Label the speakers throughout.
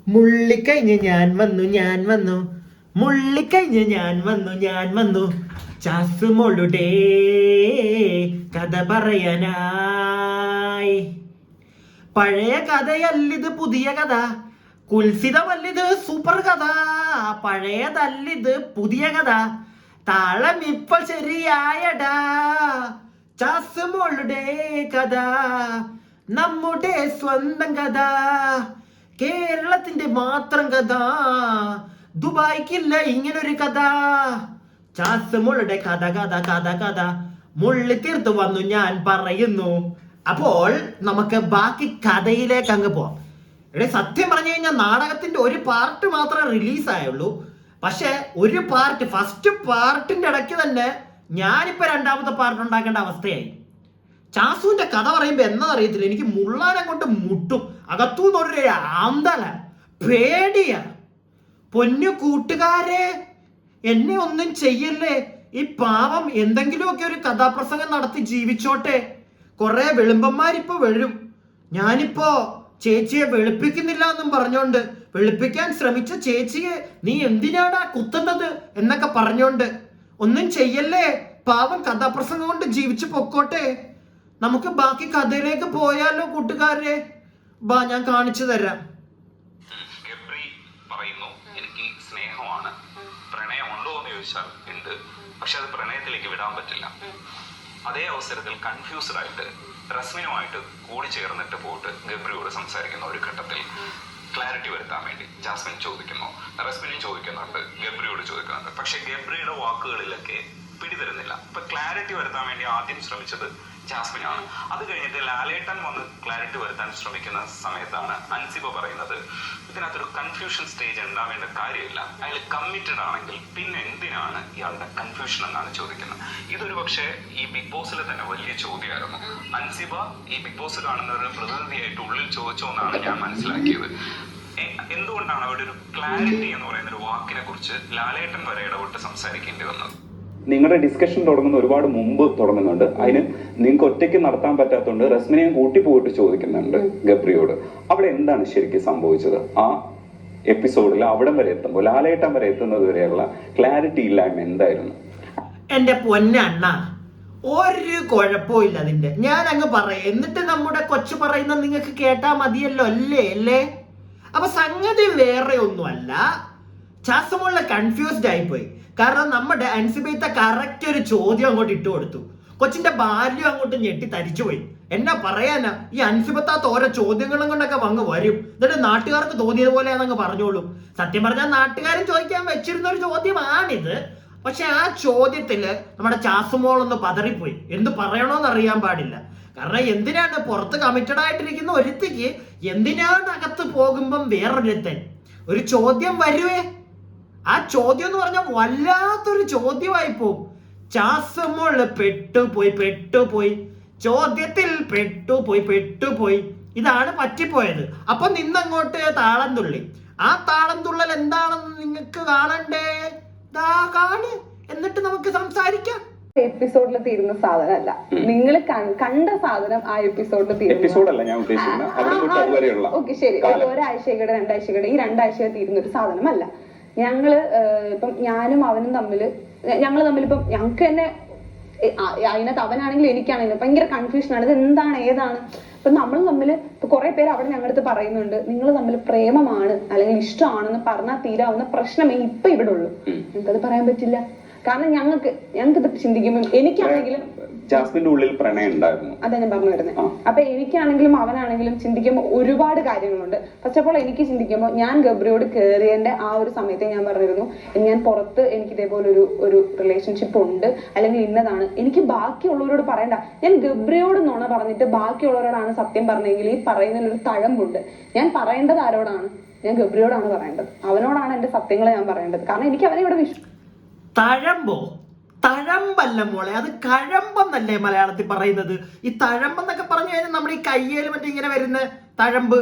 Speaker 1: മുള്ളിക്കഴിഞ്ഞ് ഞാൻ വന്നു മുള്ളിക്കഴിഞ്ഞ് ഞാൻ വന്നു ചാസുമോളുടെ കഥ പറയാനായി. പഴയ കഥയല്ലിത് പുതിയ കഥ, കുൽസിതമല്ലിത് സൂപ്പർ കഥ. പഴയതല്ലിത് പുതിയ കഥ, താളം ഇപ്പോൾ ശരിയായടാ. ചാസുമോളുടെ കഥ നമ്മുടെ സ്വന്തം കഥ, കേരളത്തിന്റെ മാത്രം കഥ, ദുബായ്ക്കില്ല ഇങ്ങനൊരു കഥ. ചാസുമോളുടെ കഥ കഥ കഥ കഥ മുള്ളി തീർത്തു വന്നു ഞാൻ പറയുന്നു. അപ്പോൾ നമുക്ക് ബാക്കി കഥയിലേക്ക് അങ്ങ് പോവാം. ഇവിടെ സത്യം പറഞ്ഞു കഴിഞ്ഞാൽ നാടകത്തിന്റെ ഒരു പാർട്ട് മാത്രമേ റിലീസായുള്ളൂ. പക്ഷെ ഒരു പാർട്ട്, ഫസ്റ്റ് പാർട്ടിന്റെ ഇടയ്ക്ക് തന്നെ ഞാനിപ്പോ രണ്ടാമത്തെ പാർട്ട് ഉണ്ടാക്കേണ്ട അവസ്ഥയായി. ചാസുവിന്റെ കഥ പറയുമ്പോ എന്നറിയത്തില്ല, എനിക്ക് മുള്ളാനെ കൊണ്ട് മുട്ടും. അകത്തുനിന്ന് ഒരു ആന്തല പേടിയാ. പൊന്നു കൂട്ടുകാരെ, എന്നെ ഒന്നും ചെയ്യല്ലേ. ഈ പാവം എന്തെങ്കിലുമൊക്കെ ഒരു കഥാപ്രസംഗം നടത്തി ജീവിച്ചോട്ടെ. കുറെ വെളുമ്പന്മാരിപ്പോ വരും. ഞാനിപ്പോ ചേച്ചിയെ വെളുപ്പിക്കുന്നില്ല എന്നും പറഞ്ഞോണ്ട്, വെളുപ്പിക്കാൻ ശ്രമിച്ച ചേച്ചിയെ നീ എന്തിനാണ് കുത്തുന്നത് എന്നൊക്കെ പറഞ്ഞോണ്ട്, ഒന്നും ചെയ്യല്ലേ. പാവം കഥാപ്രസംഗം കൊണ്ട് ജീവിച്ചു പൊക്കോട്ടെ. നമുക്ക് ബാക്കി കഥയിലേക്ക് പോയാലോ കൂട്ടുകാരെ? ബാ, ഞാൻ കാണിച്ചു തരാം.
Speaker 2: പറയുന്നു, എനിക്ക് സ്നേഹമാണ്. പ്രണയമുണ്ടോ എന്ന് ചോദിച്ചാൽ ഉണ്ട്, പക്ഷെ അത് പ്രണയത്തിലേക്ക് വിടാൻ പറ്റില്ല. അതേ അവസരത്തിൽ കൺഫ്യൂസ്ഡ് ആയിട്ട് റസ്മിനുമായിട്ട് കൂടി ചേർന്നിട്ട് പോയിട്ട് ഗബ്രിയോട് സംസാരിക്കുന്ന ഒരു ഘട്ടത്തിൽ ക്ലാരിറ്റി വരുത്താൻ വേണ്ടി ജാസ്മിൻ ചോദിക്കുന്നു, റസ്മിനും ചോദിക്കുന്നുണ്ട്, ഗബ്രിയോട് ചോദിക്കുന്നുണ്ട്. പക്ഷെ ഗബ്രിയുടെ വാക്കുകളിലൊക്കെ പിടിതരുന്നില്ല. ഇപ്പൊ ക്ലാരിറ്റി വരുത്താൻ വേണ്ടി ആദ്യം ശ്രമിച്ചത് ജാസ്മിനാണ്. അത് കഴിഞ്ഞിട്ട് ലാലേട്ടൻ വന്ന് ക്ലാരിറ്റി വരുത്താൻ ശ്രമിക്കുന്ന സമയത്താണ് അൻസിബ പറയുന്നത്, ഇതിനകത്തൊരു കൺഫ്യൂഷൻ സ്റ്റേജ് ഉണ്ടാവേണ്ട കാര്യമില്ല, അയാൾ കമ്മിറ്റഡ് ആണെങ്കിൽ പിന്നെ എന്തിനാണ് ഇയാളുടെ കൺഫ്യൂഷൻ എന്നാണ് ചോദിക്കുന്നത്. ഇതൊരു പക്ഷേ ഈ ബിഗ് ബോസിലെ തന്നെ വലിയ ചോദ്യമായിരുന്നു. അൻസിബ ഈ ബിഗ് ബോസ് കാണുന്നവരുടെ പ്രതിനിധിയായിട്ട് ഉള്ളിൽ ചോദിച്ചോ എന്നാണ് ഞാൻ മനസ്സിലാക്കിയത്. എന്തുകൊണ്ടാണ് അവിടെ ഒരു ക്ലാരിറ്റി എന്ന് പറയുന്ന ഒരു വാക്കിനെ കുറിച്ച് ലാലേട്ടൻ വരെ ഇടപെട്ട് സംസാരിക്കേണ്ടി വന്നത്?
Speaker 3: നിങ്ങളുടെ ഡിസ്കഷൻ തുടങ്ങുന്ന ഒരുപാട് മുമ്പ് തുടങ്ങുന്നുണ്ട്. അതിന് നിങ്ങൾക്ക് ഒറ്റയ്ക്ക് നടത്താൻ പറ്റാത്തതുകൊണ്ട് റസ്മിനെയും കൂട്ടി പോയിട്ട് ചോദിക്കുന്നുണ്ട് ഗബ്രിയോട്. അവിടെ എന്താണ് ശരിക്കും സംഭവിച്ചത്? ആ എപ്പിസോഡിൽ അവിടം വരെ എത്തുമ്പോൾ, ലാലേട്ടം വരെ എത്തുന്നത് വരെയുള്ള ക്ലാരിറ്റി ഇല്ലായ്മ എന്തായിരുന്നു?
Speaker 1: എന്റെ പൊന്നണ്ണ, ഒരു കുഴപ്പമില്ല അതിന്റെ. ഞാൻ അങ്ങ് പറയാം, എന്നിട്ട് നമ്മുടെ കൊച്ചു പറയുന്ന നിങ്ങൾക്ക് കേട്ടാ മതിയല്ലോ അല്ലേ? അപ്പൊ സംഗതി വേറെ ഒന്നുമല്ല. ചാസുമുള്ള കൺഫ്യൂസ്ഡ് ആയിപ്പോയി. കാരണം നമ്മുടെ അൻസിബത്തെ കറക്റ്റ് ഒരു ചോദ്യം അങ്ങോട്ട് ഇട്ട് കൊടുത്തു. കൊച്ചിന്റെ ബാല്യം അങ്ങോട്ട് ഞെട്ടി തരിച്ചുപോയി. എന്നാ പറയാനാ, ഈ അൻസിബത്താത്ത ഓരോ ചോദ്യങ്ങളും കൊണ്ടൊക്കെ വന്ന് വരും. എന്നിട്ട് നാട്ടുകാർക്ക് തോന്നിയതുപോലെ അതങ്ങ് പറഞ്ഞോളും. സത്യം പറഞ്ഞാൽ നാട്ടുകാരും ചോദിക്കാൻ വെച്ചിരുന്ന ഒരു ചോദ്യമാണിത്. പക്ഷെ ആ ചോദ്യത്തില് നമ്മുടെ ചാസുമോളൊന്ന് പതറിപ്പോയി. എന്ത് പറയണോന്ന് അറിയാൻ പാടില്ല. കാരണം എന്തിനാണ് പുറത്ത് കമ്മിറ്റഡ് ആയിട്ടിരിക്കുന്ന ഒരുത്തിക്ക് എന്തിനാണ് അകത്ത് പോകുമ്പം വേറൊരുത്തൻ ഒരു ചോദ്യം വരുവേ? ആ ചോദ്യം എന്ന് പറഞ്ഞാൽ വല്ലാത്തൊരു ചോദ്യമായി പോവും. ചാസുമോള് പെട്ടുപോയി, ചോദ്യത്തിൽ പെട്ടുപോയി. ഇതാണ് പറ്റിപ്പോയത്. അപ്പൊ നിന്നങ്ങോട്ട് താളം തുള്ളി. ആ താളം തുള്ളൽ എന്താണെന്ന് നിങ്ങൾക്ക് കാണണ്ടേ? കാണ്, എന്നിട്ട് നമുക്ക് സംസാരിക്കാം.
Speaker 4: എപ്പിസോഡിൽ തീരുന്ന സാധനമല്ല, നിങ്ങൾ കണ്ട സാധനം ആ എപ്പിസോഡിൽ തീരുന്ന. ഓക്കെ, ശരി, ഒരാഴ്ചയുടെ 2 ആഴ്ചയുടെ ഈ 2 ആഴ്ച തീരുന്ന ഒരു സാധനമല്ല. ഞങ്ങള് ഇപ്പം ഞാനും അവനും ഞങ്ങൾ തമ്മിൽ ഇപ്പം ഞങ്ങൾക്ക് തന്നെ അതിനകത്ത് അവനാണെങ്കിലും എനിക്കാണെങ്കിലും ഭയങ്കര കൺഫ്യൂഷനാണ്. ഇത് എന്താണ് ഏതാണ്? ഇപ്പൊ നമ്മൾ തമ്മിൽ ഇപ്പൊ കുറെ പേര് അവിടെ ഞങ്ങളുടെ അടുത്ത് പറയുന്നുണ്ട്, നിങ്ങൾ തമ്മിൽ പ്രേമമാണ് അല്ലെങ്കിൽ ഇഷ്ടമാണെന്ന് പറഞ്ഞാൽ തീരാവുന്ന പ്രശ്നമേ ഇപ്പൊ ഇവിടെ ഉള്ളൂ. ഞങ്ങൾക്കത് പറയാൻ പറ്റില്ല. കാരണം ഞങ്ങൾക്ക് ഇത് ചിന്തിക്കുമ്പോൾ എനിക്കാണെങ്കിലും
Speaker 3: ജാസ്മിന്റെ ഉള്ളിൽ പ്രണയം ഉണ്ടായിരുന്നു.
Speaker 4: അതാ ഞാൻ പറഞ്ഞു വരുന്നത്. അപ്പൊ എനിക്കാണെങ്കിലും അവനാണെങ്കിലും ചിന്തിക്കുമ്പോൾ ഒരുപാട് കാര്യങ്ങളുണ്ട്. ഫസ്റ്റ് ഓഫ് ഓൾ എനിക്ക് ചിന്തിക്കുമ്പോൾ ഞാൻ ഗബ്രിയോട് കയറിയതിന്റെ ആ ഒരു സമയത്ത് ഞാൻ പറഞ്ഞിരുന്നു, ഞാൻ പുറത്ത് എനിക്ക് ഇതേപോലെ ഒരു റിലേഷൻഷിപ്പ് ഉണ്ട് അല്ലെങ്കിൽ ഇന്നതാണ്. എനിക്ക് ബാക്കിയുള്ളവരോട് പറയണ്ട. ഞാൻ ഗബ്രിയോട് നുണ പറഞ്ഞിട്ട് ബാക്കിയുള്ളവരോടാണ് സത്യം പറഞ്ഞെങ്കിൽ ഈ പറയുന്നതിലൊരു തഴമ്പുണ്ട്. ഞാൻ പറയേണ്ടത് ആരോടാണ്? ഞാൻ ഗബ്രിയോടാണ് പറയേണ്ടത്. അവനോടാണ് എന്റെ സത്യങ്ങൾ ഞാൻ പറയേണ്ടത്. കാരണം എനിക്ക് അവനെ ഇവിടെ
Speaker 1: തഴമ്പല്ല മോളെ, അത് കഴമ്പെന്നല്ലേ മലയാളത്തിൽ പറയുന്നത്. ഈ തഴമ്പെന്നൊക്കെ പറഞ്ഞു കഴിഞ്ഞാൽ നമ്മുടെ ഈ കയ്യേല് മറ്റേ ഇങ്ങനെ വരുന്ന തഴമ്പ്,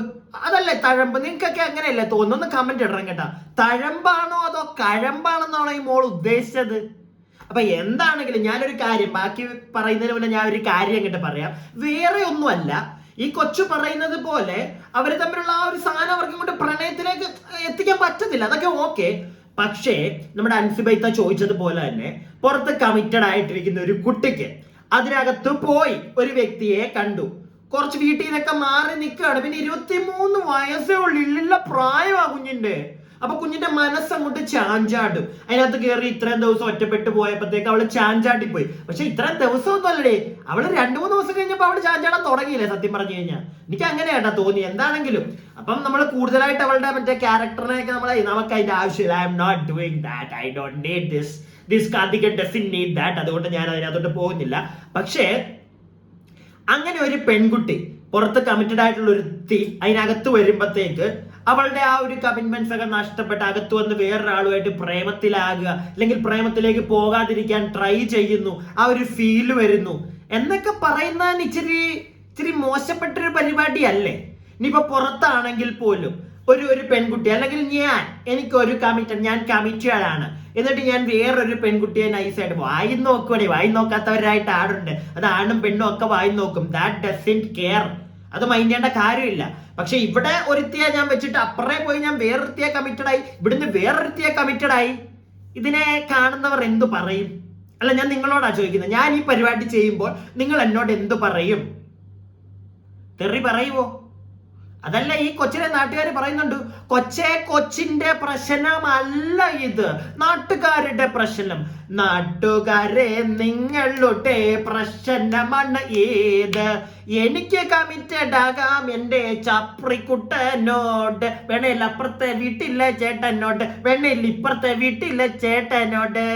Speaker 1: അതല്ലേ തഴമ്പ്? നിങ്ങൾക്കൊക്കെ അങ്ങനെയല്ലേ തോന്നുന്നു? കമന്റ് ഇടണം കേട്ടാ. തഴമ്പാണോ അതോ കഴമ്പാണെന്നാണോ ഈ മോൾ ഉദ്ദേശിച്ചത്? അപ്പൊ എന്താണെങ്കിലും ഞാനൊരു കാര്യം, ബാക്കി പറയുന്നതിന് മുന്നേ ഞാൻ ഒരു കാര്യം അങ്ങോട്ട് പറയാം. വേറെ ഒന്നുമല്ല, ഈ കൊച്ചു പറയുന്നത് പോലെ അവര് തമ്മിലുള്ള ആ ഒരു സാധനം അവർക്ക് കൊണ്ട് പ്രണയത്തിലേക്ക് എത്തിക്കാൻ പറ്റത്തില്ല, അതൊക്കെ ഓക്കെ. പക്ഷേ നമ്മുടെ അൻസിബൈത്ത ചോദിച്ചതുപോലെ തന്നെ പുറത്ത് കമ്മിറ്റഡ് ആയിട്ടിരിക്കുന്ന ഒരു കുട്ടിക്ക് അതിനകത്ത് പോയി ഒരു വ്യക്തിയെ കണ്ടു, കുറച്ച് വീട്ടിൽ നിന്നൊക്കെ മാറി നിൽക്കുകയാണ്. പിന്നെ 23 വയസ്സേ ഉള്ളു, ഇല്ലില്ല പ്രായമാ കുഞ്ഞിന്റെ. അപ്പൊ കുഞ്ഞിന്റെ മനസ്സങ്ങോട്ട് ചാഞ്ചാടും. അതിനകത്ത് കയറി ഇത്രയും ദിവസം ഒറ്റപ്പെട്ടു പോയപ്പോഴത്തേക്ക് അവള് ചാഞ്ചാടി പോയി. പക്ഷെ ഇത്രയും ദിവസം ഒന്നും അല്ലേ, അവള് 2-3 ദിവസം കഴിഞ്ഞപ്പോ അവള് ചാഞ്ചാടാൻ തുടങ്ങിയില്ലേ? സത്യം പറഞ്ഞു കഴിഞ്ഞാൽ എനിക്ക് അങ്ങനെയാട്ടാ തോന്നി. എന്താണെങ്കിലും അപ്പം നമ്മൾ കൂടുതലായിട്ട് അവളുടെ മറ്റേ ക്യാരക്ടറിനെയൊക്കെ നമുക്ക് അതിന്റെ ആവശ്യമില്ല. I am not doing that, I don't need this Karthik doesn't need that. അതുകൊണ്ട് ഞാൻ അതിനകത്തോട്ട് പോകുന്നില്ല. പക്ഷേ അങ്ങനെ ഒരു പെൺകുട്ടി പുറത്ത് കമ്മിറ്റഡ് ആയിട്ടുള്ള ഒരു അതിനകത്ത് വരുമ്പോഴത്തേക്ക് അവളുടെ ആ ഒരു കമ്മിറ്റ്മെന്റ്സ് ഒക്കെ നഷ്ടപ്പെട്ട് അകത്ത് വന്ന് വേറൊരാളുമായിട്ട് പ്രേമത്തിലാകുക, അല്ലെങ്കിൽ പ്രേമത്തിലേക്ക് പോകാതിരിക്കാൻ ട്രൈ ചെയ്യുന്നു, ആ ഒരു ഫീല് വരുന്നു എന്നൊക്കെ പറയുന്നതിന് ഇച്ചിരി മോശപ്പെട്ടൊരു പരിപാടിയല്ലേ? ഇനിയിപ്പോ പുറത്താണെങ്കിൽ പോലും ഒരു പെൺകുട്ടി, അല്ലെങ്കിൽ എനിക്കൊരു ഞാൻ കമ്മിറ്റഡ് ആണ്, എന്നിട്ട് ഞാൻ വേറൊരു പെൺകുട്ടിയെ നൈസായിട്ട് വായി നോക്കുവാണേ. വായി നോക്കാത്തവരായിട്ട് ആടുണ്ട്, അത് ആണും പെണ്ണും ഒക്കെ വായി നോക്കും. ദാറ്റ് ഡസന്റ് കെയർ, അത് മൈൻഡ് ചെയ്യേണ്ട കാര്യമില്ല. പക്ഷെ ഇവിടെ ഒരുത്തിയെ ഞാൻ വെച്ചിട്ട് അപ്പുറേ പോയി ഞാൻ വേറൊരുത്തിയെ കമ്മിറ്റഡ് ആയി, ഇവിടുന്ന് വേറൊരുത്തിയെ കമ്മിറ്റഡ് ആയി. ഇതിനെ കാണുന്നവർ എന്തു പറയും? അല്ല, ഞാൻ നിങ്ങളോടാ ചോദിക്കുന്നത്. ഞാൻ ഈ പരിപാടി ചെയ്യുമ്പോൾ നിങ്ങൾ എന്നോട് എന്തു പറയും? തെറി പറയുവോ? അതല്ല ഈ കൊച്ചിനെ നാട്ടുകാർ പറയുന്നുണ്ട്, കൊച്ചിന്റെ പ്രശ്നമല്ല ഇത്, നാട്ടുകാരുടെ പ്രശ്നം. നാട്ടുകാരെ നിങ്ങളുടെ പ്രശ്നമാണ് ഏത്? എനിക്ക് കമ്മിറ്റഡ് ആകാം എന്റെ ചപ്രിക്കുട്ടനോട്, വേണേൽ അപ്പുറത്തെ വീട്ടിലെ ചേട്ടനോട്, വേണേൽ ഇപ്പുറത്തെ വീട്ടിലെ ചേട്ടനോട്.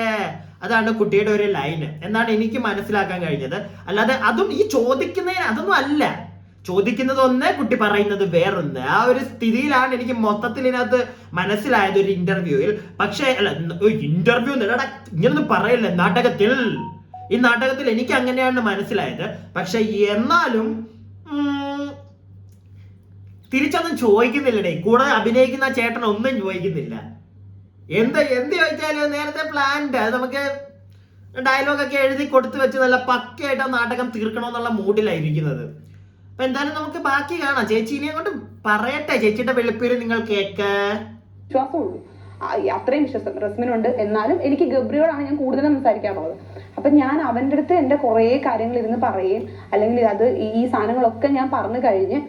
Speaker 1: അതാണ് കുട്ടിയുടെ ഒരു ലൈന് എന്നാണ് എനിക്ക് മനസ്സിലാക്കാൻ കഴിഞ്ഞത്. അല്ലാതെ അതും ഈ ചോദിക്കുന്നതിന് അതൊന്നും അല്ല. ചോദിക്കുന്നത് ഒന്ന്, കുട്ടി പറയുന്നത് വേറൊന്ന്. ആ ഒരു സ്ഥിതിയിലാണ് എനിക്ക് മൊത്തത്തിൽ ഇതിനകത്ത് മനസ്സിലായത് ഒരു ഇന്റർവ്യൂവിൽ. പക്ഷേ അല്ല, ഇന്റർവ്യൂ ഇങ്ങനൊന്നും പറയല്ലേ ഈ നാടകത്തിൽ എനിക്ക് അങ്ങനെയാണ് മനസ്സിലായത്. പക്ഷെ എന്നാലും തിരിച്ചൊന്നും ചോദിക്കുന്നില്ലടേ. കൂടെ അഭിനയിക്കുന്ന ചേട്ടൻ ഒന്നും ചോദിക്കുന്നില്ല. എന്ത് ചോദിച്ചാലും നേരത്തെ പ്ലാൻഡ്, നമുക്ക് ഡയലോഗൊക്കെ എഴുതി കൊടുത്തു വെച്ച് നല്ല പക്കയായിട്ട് ആ നാടകം തീർക്കണമെന്നുള്ള മൂഡിലായിരിക്കുന്നത്. അപ്പൊ എന്തായാലും നമുക്ക് ബാക്കി കാണാം. ചേച്ചീനെ കൊണ്ട് പറയട്ടെ, ചേച്ചിയുടെ വെളുപ്പേര് നിങ്ങൾ കേക്ക്.
Speaker 4: വിശ്വാസമുള്ളൂ, അത്രയും വിശ്വാസം റസ്മിനുണ്ട്. എന്നാലും എനിക്ക് ഗബ്രിയോടാണ് ഞാൻ കൂടുതലും സംസാരിക്കാറുള്ളത്. അപ്പൊ ഞാൻ അവന്റെ അടുത്ത് എന്റെ കുറെ കാര്യങ്ങൾ ഇരുന്ന് പറയും, അല്ലെങ്കിൽ അത് ഈ സാധനങ്ങളൊക്കെ ഞാൻ പറഞ്ഞു കഴിഞ്ഞ്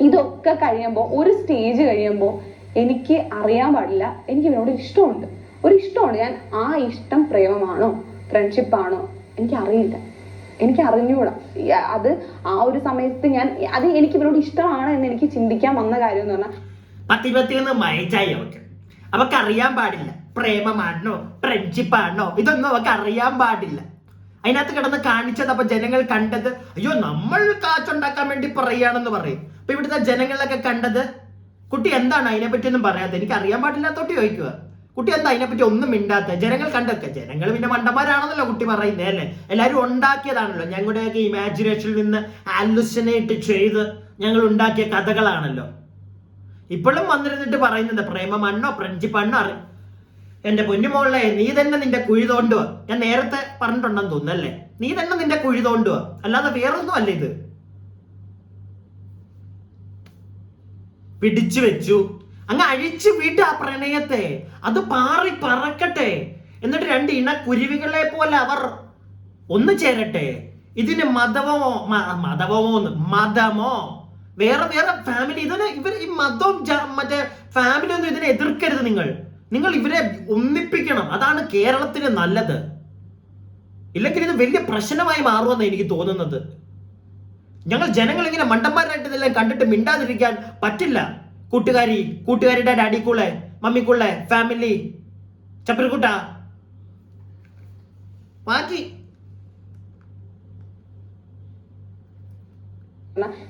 Speaker 4: ഇതൊക്കെ കഴിയുമ്പോൾ ഒരു സ്റ്റേജ് കഴിയുമ്പോൾ എനിക്ക് അറിയാൻ പാടില്ല, എനിക്ക് ഇവനോട് ഇഷ്ടമുണ്ട്, ഞാൻ ആ ഇഷ്ടം പ്രേമമാണോ ഫ്രണ്ട്ഷിപ്പാണോ എനിക്ക് അറിയില്ല, എനിക്ക് അറിഞ്ഞൂടാ. അത് ആ ഒരു സമയത്ത് അത് എനിക്ക് ഇവരോട് ഇഷ്ടമാണ് എന്ന് എനിക്ക് ചിന്തിക്കാൻ വന്ന കാര്യം എന്ന് പറഞ്ഞാൽ
Speaker 1: പത്തിപത്തിന്ന് മയച്ചായി അവക്ക് അറിയാൻ പാടില്ല പ്രേമമാണോ ഫ്രണ്ട്ഷിപ്പാണോ, ഇതൊന്നും അവക്ക് അറിയാൻ പാടില്ല. അതിനകത്ത് കിടന്ന് കാണിച്ചത് അപ്പൊ ജനങ്ങൾ കണ്ടത്, അയ്യോ നമ്മൾ കാച്ചുണ്ടാക്കാൻ വേണ്ടി പറയുകയാണെന്ന് പറയും. അപ്പൊ ഇവിടുത്തെ ജനങ്ങളൊക്കെ കണ്ടത്, കുട്ടി എന്താണ് അതിനെപ്പറ്റി ഒന്നും പറയാത്ത, എനിക്ക് അറിയാൻ പാടില്ലാത്തോട്ട് ചോദിക്കുക. കുട്ടി എന്താ അതിനെപ്പറ്റി ഒന്നും മിണ്ടാത്ത? ജനങ്ങൾ കണ്ടൊക്കെ, ജനങ്ങൾ പിന്നെ മണ്ടന്മാരാണെന്നല്ലോ കുട്ടി പറയുന്നത് അല്ലേ? എല്ലാവരും ഉണ്ടാക്കിയതാണല്ലോ, ഞങ്ങളുടെയൊക്കെ ഇമാജിനേഷനിൽ നിന്ന് ഹാലുസിനേറ്റ് ചെയ്ത് ഞങ്ങൾ ഉണ്ടാക്കിയ കഥകളാണല്ലോ. ഇപ്പോഴും വന്നിരുന്നിട്ട് പറയുന്നത് പ്രേമമാണോ ഫ്രണ്ട്ഷിപ്പാണോ എന്റെ പൊന്നുമോളെ, നീ തന്നെ നിന്റെ കുഴി തോണ്ടുക. ഞാൻ നേരത്തെ പറഞ്ഞിട്ടുണ്ടെന്ന് തോന്നുന്നല്ലേ, നീ തന്നെ നിന്റെ കുഴി തോണ്ടുക, അല്ലാതെ വേറൊന്നും അല്ല ഇത്. പിടിച്ചു വെച്ചു, അങ്ങ് അഴിച്ചു വിട്ട ആ പ്രണയത്തെ, അത് പാറി പറക്കട്ടെ. എന്നിട്ട് 2 ഇണക്കുരുവികളെ പോലെ അവർ ഒന്നു ചേരട്ടെ. ഇതിന് മതമോ വേറെ ഫാമിലി, ഇവർ ഈ മതവും മറ്റേ ഫാമിലി ഒന്നും ഇതിനെ എതിർക്കരുത്. നിങ്ങൾ ഇവരെ ഒന്നിപ്പിക്കണം, അതാണ് കേരളത്തിന് നല്ലത്. ഇല്ലെങ്കിൽ ഇത് വലിയ പ്രശ്നമായി മാറുമെന്ന് എനിക്ക് തോന്നുന്നത്. ജനങ്ങൾ ഇങ്ങനെ മണ്ടന്മാരായിട്ട് ഇതെല്ലാം കണ്ടിട്ട് മിണ്ടാതിരിക്കാൻ പറ്റില്ല. കൂട്ടുകാരുടെ ഡാഡിക്കുള്ളെ മമ്മിക്കുള്ളെ ഫാമിലി ചപ്പരക്കുട്ട മാറ്റി.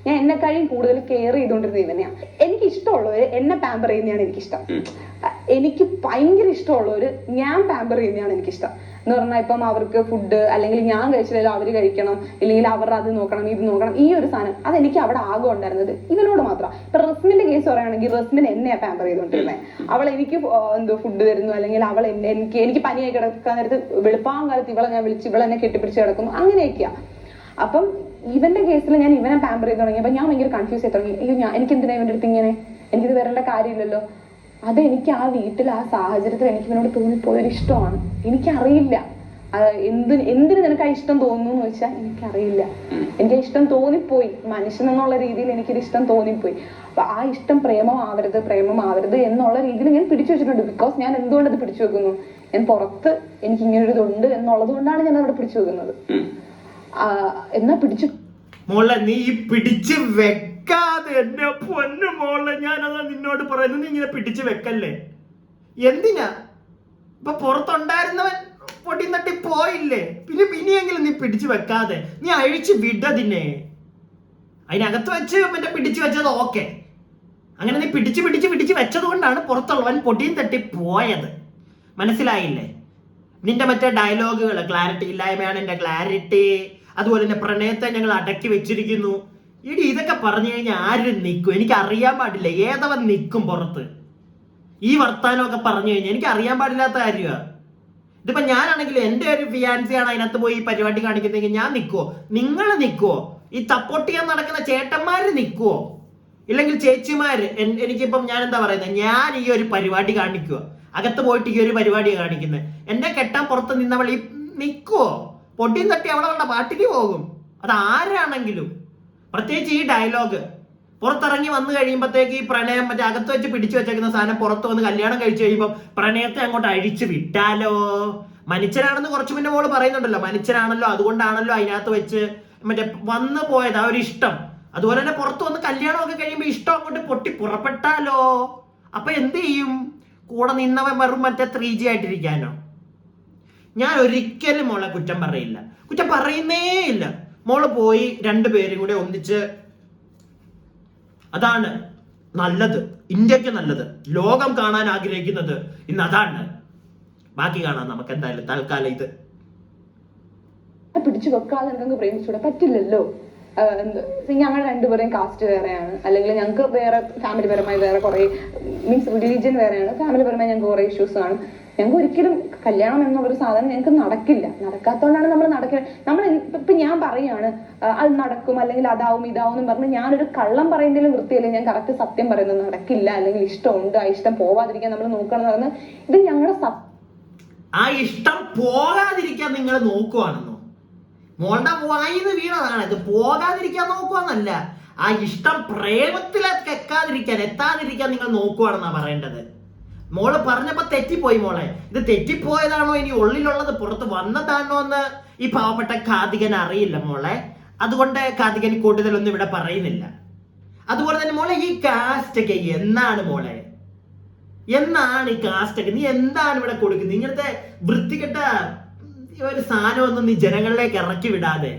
Speaker 4: ഞാൻ എന്നെക്കാളും കൂടുതൽ കെയർ ചെയ്തുകൊണ്ടിരുന്ന ഇവനെയാണ്. എനിക്ക് ഇഷ്ടമുള്ളവര് എന്നെ പാമ്പർ ചെയ്യുന്നതാണ് എനിക്കിഷ്ടം. എനിക്ക് ഭയങ്കര ഇഷ്ടമുള്ളവര് ഞാൻ പാമ്പർ ചെയ്യുന്നതാണ് എനിക്കിഷ്ടം. എന്ന് പറഞ്ഞാൽ ഇപ്പം അവർക്ക് ഫുഡ് അല്ലെങ്കിൽ ഞാൻ കഴിച്ചില്ലല്ലോ അവര് കഴിക്കണം, ഇല്ലെങ്കിൽ അവർ അത് നോക്കണം ഇത് നോക്കണം, ഈ ഒരു സാധനം അതെനിക്ക് അവിടെ ആകെ ഉണ്ടായിരുന്നത് ഇവനോട് മാത്രം. ഇപ്പൊ റസ്മിന്റെ കേസ് പറയുകയാണെങ്കിൽ റസ്മിൻ എന്നെയാ പാമ്പർ ചെയ്തോണ്ടിരുന്നത്. അവൾ എനിക്ക് ഫുഡ് തരുന്നു, അല്ലെങ്കിൽ അവൾ എനിക്ക് പനിയായി കിടക്കാൻ നേരത്ത് വെളുപ്പാങ്കാലത്ത് ഇവളെ ഞാൻ വിളിച്ച് ഇവളെന്നെ കെട്ടിപ്പിടിച്ച് കിടക്കുന്നു, അങ്ങനെയൊക്കെയാ. അപ്പം ഇവന്റെ കേസിൽ ഞാൻ ഇവനെ പാമ്പർ ചെയ്ത് തുടങ്ങിയപ്പോൾ ഞാൻ ഭയങ്കര കൺഫ്യൂസ് ചെയ്ത് തുടങ്ങി. അയ്യോ എനിക്ക് എന്തിനാ ഇവന്റെ അടുത്ത് ഇങ്ങനെ, എനിക്കിത് വരേണ്ട കാര്യമില്ലല്ലോ. അതെനിക്ക് ആ വീട്ടിൽ ആ സാഹചര്യത്തിൽ എനിക്ക് ഇവനോട് തോന്നിപ്പോയൊരു ഇഷ്ടമാണ്. എനിക്കറിയില്ല എന്തിന് നിനക്ക് ആ ഇഷ്ടം തോന്നുന്നു എന്ന് വെച്ചാൽ എനിക്കറിയില്ല. എനിക്ക് ഇഷ്ടം തോന്നിപ്പോയി, മനുഷ്യൻ എന്നുള്ള രീതിയിൽ എനിക്കൊരു ഇഷ്ടം തോന്നിപ്പോയി. അപ്പൊ ആ ഇഷ്ടം പ്രേമമാവരുത് എന്നുള്ള രീതിയിൽ ഞാൻ പിടിച്ചു വെച്ചിട്ടുണ്ട്. ബിക്കോസ് ഞാൻ എന്തുകൊണ്ടത് പിടിച്ചു വെക്കുന്നു, ഞാൻ പുറത്ത് എനിക്ക് ഇങ്ങനൊരു ഇതുണ്ട് എന്നുള്ളത് കൊണ്ടാണ് ഞാൻ അവിടെ പിടിച്ചു വെക്കുന്നത്. എന്നാ പിടിച്ചു
Speaker 1: മോളെ നീ പിടിച്ചു വെക്കാതെ, എന്റെ പൊന്നു മോളെ, ഞാനതാ നിന്നോട് പറയുന്നത്, നീ ഇങ്ങനെ പിടിച്ചു വെക്കല്ലേ. എന്തിനാ? ഇപ്പൊ പുറത്തുണ്ടായിരുന്നവൻ പൊടി തട്ടി പോയില്ലേ, പിന്നെ ഇനിയെങ്കിലും നീ പിടിച്ചു വെക്കാതെ നീ അഴിച്ചു വിടതിനെ. അതിനകത്ത് വെച്ച് മറ്റേ പിടിച്ചു വെച്ചത് ഓക്കെ, അങ്ങനെ നീ പിടിച്ച് വെച്ചത് കൊണ്ടാണ് പുറത്തുള്ളവൻ പൊടിയും തട്ടി പോയത്. മനസ്സിലായില്ലേ? നിന്റെ മറ്റേ ഡയലോഗുകൾ, ക്ലാരിറ്റി ഇല്ലായ്മയാണ് എന്റെ ക്ലാരിറ്റി, അതുപോലെ തന്നെ പ്രണയത്തെ ഞങ്ങൾ അടക്കി വെച്ചിരിക്കുന്നു. ഇടി ഇതൊക്കെ പറഞ്ഞു കഴിഞ്ഞാൽ ആരും നിൽക്കും? എനിക്ക് അറിയാൻ പാടില്ല ഏതവൻ നിൽക്കും പുറത്ത്. ഈ വർത്താനമൊക്കെ പറഞ്ഞു കഴിഞ്ഞാൽ എനിക്ക് അറിയാൻ പാടില്ലാത്ത കാര്യമാണ്. ഇതിപ്പോ ഞാനാണെങ്കിൽ എന്റെ ഒരു ഫിയാൻസിയാണ് അതിനകത്ത് പോയി ഈ പരിപാടി കാണിക്കുന്നെങ്കിൽ ഞാൻ നിൽക്കുവോ? നിങ്ങൾ നിൽക്കുവോ? ഈ സപ്പോർട്ട് ചെയ്യാൻ നടക്കുന്ന ചേട്ടന്മാര് നിൽക്കുവോ? ഇല്ലെങ്കിൽ ചേച്ചിമാര്? എനിക്കിപ്പം ഞാൻ എന്താ പറയുന്നത്, ഞാൻ ഈ ഒരു പരിപാടി കാണിക്കുക, അകത്ത് പോയിട്ട് ഈ ഒരു പരിപാടിയാണ് കാണിക്കുന്നത്, എന്നെ കെട്ടാൻ പുറത്ത് നിന്നവൾ ഈ നിൽക്കുവോ? പൊട്ടിയും തട്ടി അവളവളുടെ പാട്ടിക്ക് പോകും. അത് ആരാണെങ്കിലും. പ്രത്യേകിച്ച് ഈ ഡയലോഗ് പുറത്തിറങ്ങി വന്നു കഴിയുമ്പോഴത്തേക്ക് ഈ പ്രണയം മറ്റേ അകത്ത് വെച്ച് പിടിച്ചു വെച്ചേക്കുന്ന സാധനം പുറത്ത് വന്ന് കല്യാണം കഴിച്ചു കഴിയുമ്പോൾ പ്രണയത്തെ അങ്ങോട്ട് അഴിച്ചു വിട്ടാലോ? മനുഷ്യരാണെന്ന് കുറച്ചു മുന്നേ മോള് പറയുന്നുണ്ടല്ലോ, മനുഷ്യരാണല്ലോ, അതുകൊണ്ടാണല്ലോ അതിനകത്ത് വെച്ച് മറ്റേ വന്നു പോയത് ആ ഒരു ഇഷ്ടം. അതുപോലെ തന്നെ പുറത്ത് വന്ന് കല്യാണമൊക്കെ കഴിയുമ്പോൾ ഇഷ്ടം അങ്ങോട്ട് പൊട്ടി പുറപ്പെട്ടാലോ? അപ്പൊ എന്ത് ചെയ്യും? കൂടെ നിന്നവൻ വെറും മറ്റേ 3G ആയിട്ടിരിക്കാനോ? ഞാൻ ഒരിക്കലും മോളെ കുറ്റം പറയില്ല, കുറ്റം പറയുന്നേ ഇല്ല. മോള് പോയി രണ്ടുപേരും കൂടെ ഒന്നിച്ച്, അതാണ് നല്ലത്, ഇന്ത്യക്ക് നല്ലത്, ലോകം കാണാൻ ആഗ്രഹിക്കുന്നത് ഇന്ന് അതാണ്. ബാക്കി കാണാം നമുക്ക് എന്തായാലും. തൽക്കാലം ഇത്
Speaker 4: പിടിച്ചു വെക്കാതെ എന്തെങ്കിലും പ്രേമിച്ചൂടെ? പറ്റില്ലല്ലോ. ഞങ്ങൾ രണ്ടുപേരെയും കാസ്റ്റ് വേറെയാണ്, അല്ലെങ്കിൽ ഞങ്ങൾക്ക് വേറെ ഫാമിലി പരമായി വേറെ കുറെ മീൻസ് റിലീജിയൻ വേറെയാണ്, ഫാമിലി പരമായി ഞങ്ങൾക്ക് കുറെ ഇഷ്യൂസ് ആണ്. ഞങ്ങൾക്ക് ഒരിക്കലും കല്യാണം എന്നുള്ളൊരു സാധനം ഞങ്ങൾക്ക് നടക്കില്ല. നടക്കാത്തതുകൊണ്ടാണ് നമ്മൾ ഇപ്പൊ ഞാൻ പറയാണ് അത് നടക്കും അല്ലെങ്കിൽ അതാവും ഇതാവും എന്ന് പറഞ്ഞ് ഞാനൊരു കള്ളം പറയുന്നതിലും വൃത്തിയല്ലേ, ഞാൻ കറക്റ്റ് സത്യം പറയുന്നത്. നടക്കില്ല, അല്ലെങ്കിൽ ഇഷ്ടമുണ്ട്, ആ ഇഷ്ടം പോവാതിരിക്കാൻ നമ്മൾ നോക്കണം എന്ന് പറയുന്നത് ഇത് ഞങ്ങളുടെ
Speaker 1: ആ ഇഷ്ടം പോകാതിരിക്കാൻ നിങ്ങൾ നോക്കുവാണെന്നോ? മോളുടെ വായിന്ന് വീണതാണ് ഇത്. പോകാതിരിക്കാൻ നോക്കുവാന്നല്ല, ആ ഇഷ്ടം പ്രേമത്തിലെത്താതിരിക്കാൻ നിങ്ങൾ നോക്കുവാണെന്നാ പറയേണ്ടത്. മോള് പറഞ്ഞപ്പോ തെറ്റിപ്പോയി മോളെ. ഇത് തെറ്റിപ്പോയതാണോ ഇനി ഉള്ളിലുള്ളത് പുറത്ത് വന്നതാണോ എന്ന് ഈ പാവപ്പെട്ട കാതികൻ അറിയില്ല മോളെ. അതുകൊണ്ട് കാതികൻ കൂടുതലൊന്നും ഇവിടെ പറയുന്നില്ല. അതുപോലെ തന്നെ മോളെ, ഈ കാസ്റ്റ് ഒക്കെ എന്നാണ് മോളെ, എന്നാണ് ഈ കാസ്റ്റ് ഒക്കെ നീ എന്താണ് ഇവിടെ കൊടുക്കുന്നത്? ഇങ്ങനത്തെ വൃത്തികെട്ട ഒരു സാധനമൊന്നും നീ ജനങ്ങളിലേക്ക് ഇറക്കി വിടാതെ.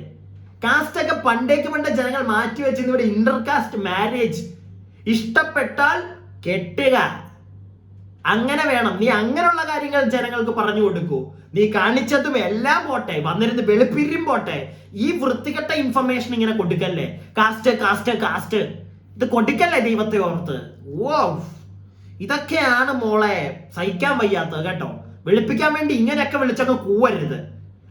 Speaker 1: കാസ്റ്റ് ഒക്കെ പണ്ടേ ജനങ്ങൾ മാറ്റി വെച്ചിരുന്ന ഇവിടെ ഇന്റർകാസ്റ്റ് മാരേജ്, ഇഷ്ടപ്പെട്ടാൽ കെട്ടുക, അങ്ങനെ വേണം. നീ അങ്ങനെയുള്ള കാര്യങ്ങൾ ജനങ്ങൾക്ക് പറഞ്ഞു കൊടുക്കൂ. നീ കാണിച്ചതും എല്ലാം പോട്ടെ, വന്നിരുന്ന് വെളുപ്പിരിയും പോട്ടെ, ഈ വൃത്തികെട്ട ഇൻഫർമേഷൻ ഇങ്ങനെ കൊടുക്കല്ലേ. കാസ്റ്റ് ഇത് കൊടുക്കല്ലേ ദൈവത്തെ ഓർത്ത്. ഓ, ഇതൊക്കെയാണ് മോളെ സഹിക്കാൻ വയ്യാത്തത് കേട്ടോ. വെളുപ്പിക്കാൻ വേണ്ടി ഇങ്ങനെയൊക്കെ വിളിച്ചൊക്കെ കൂവരുത്.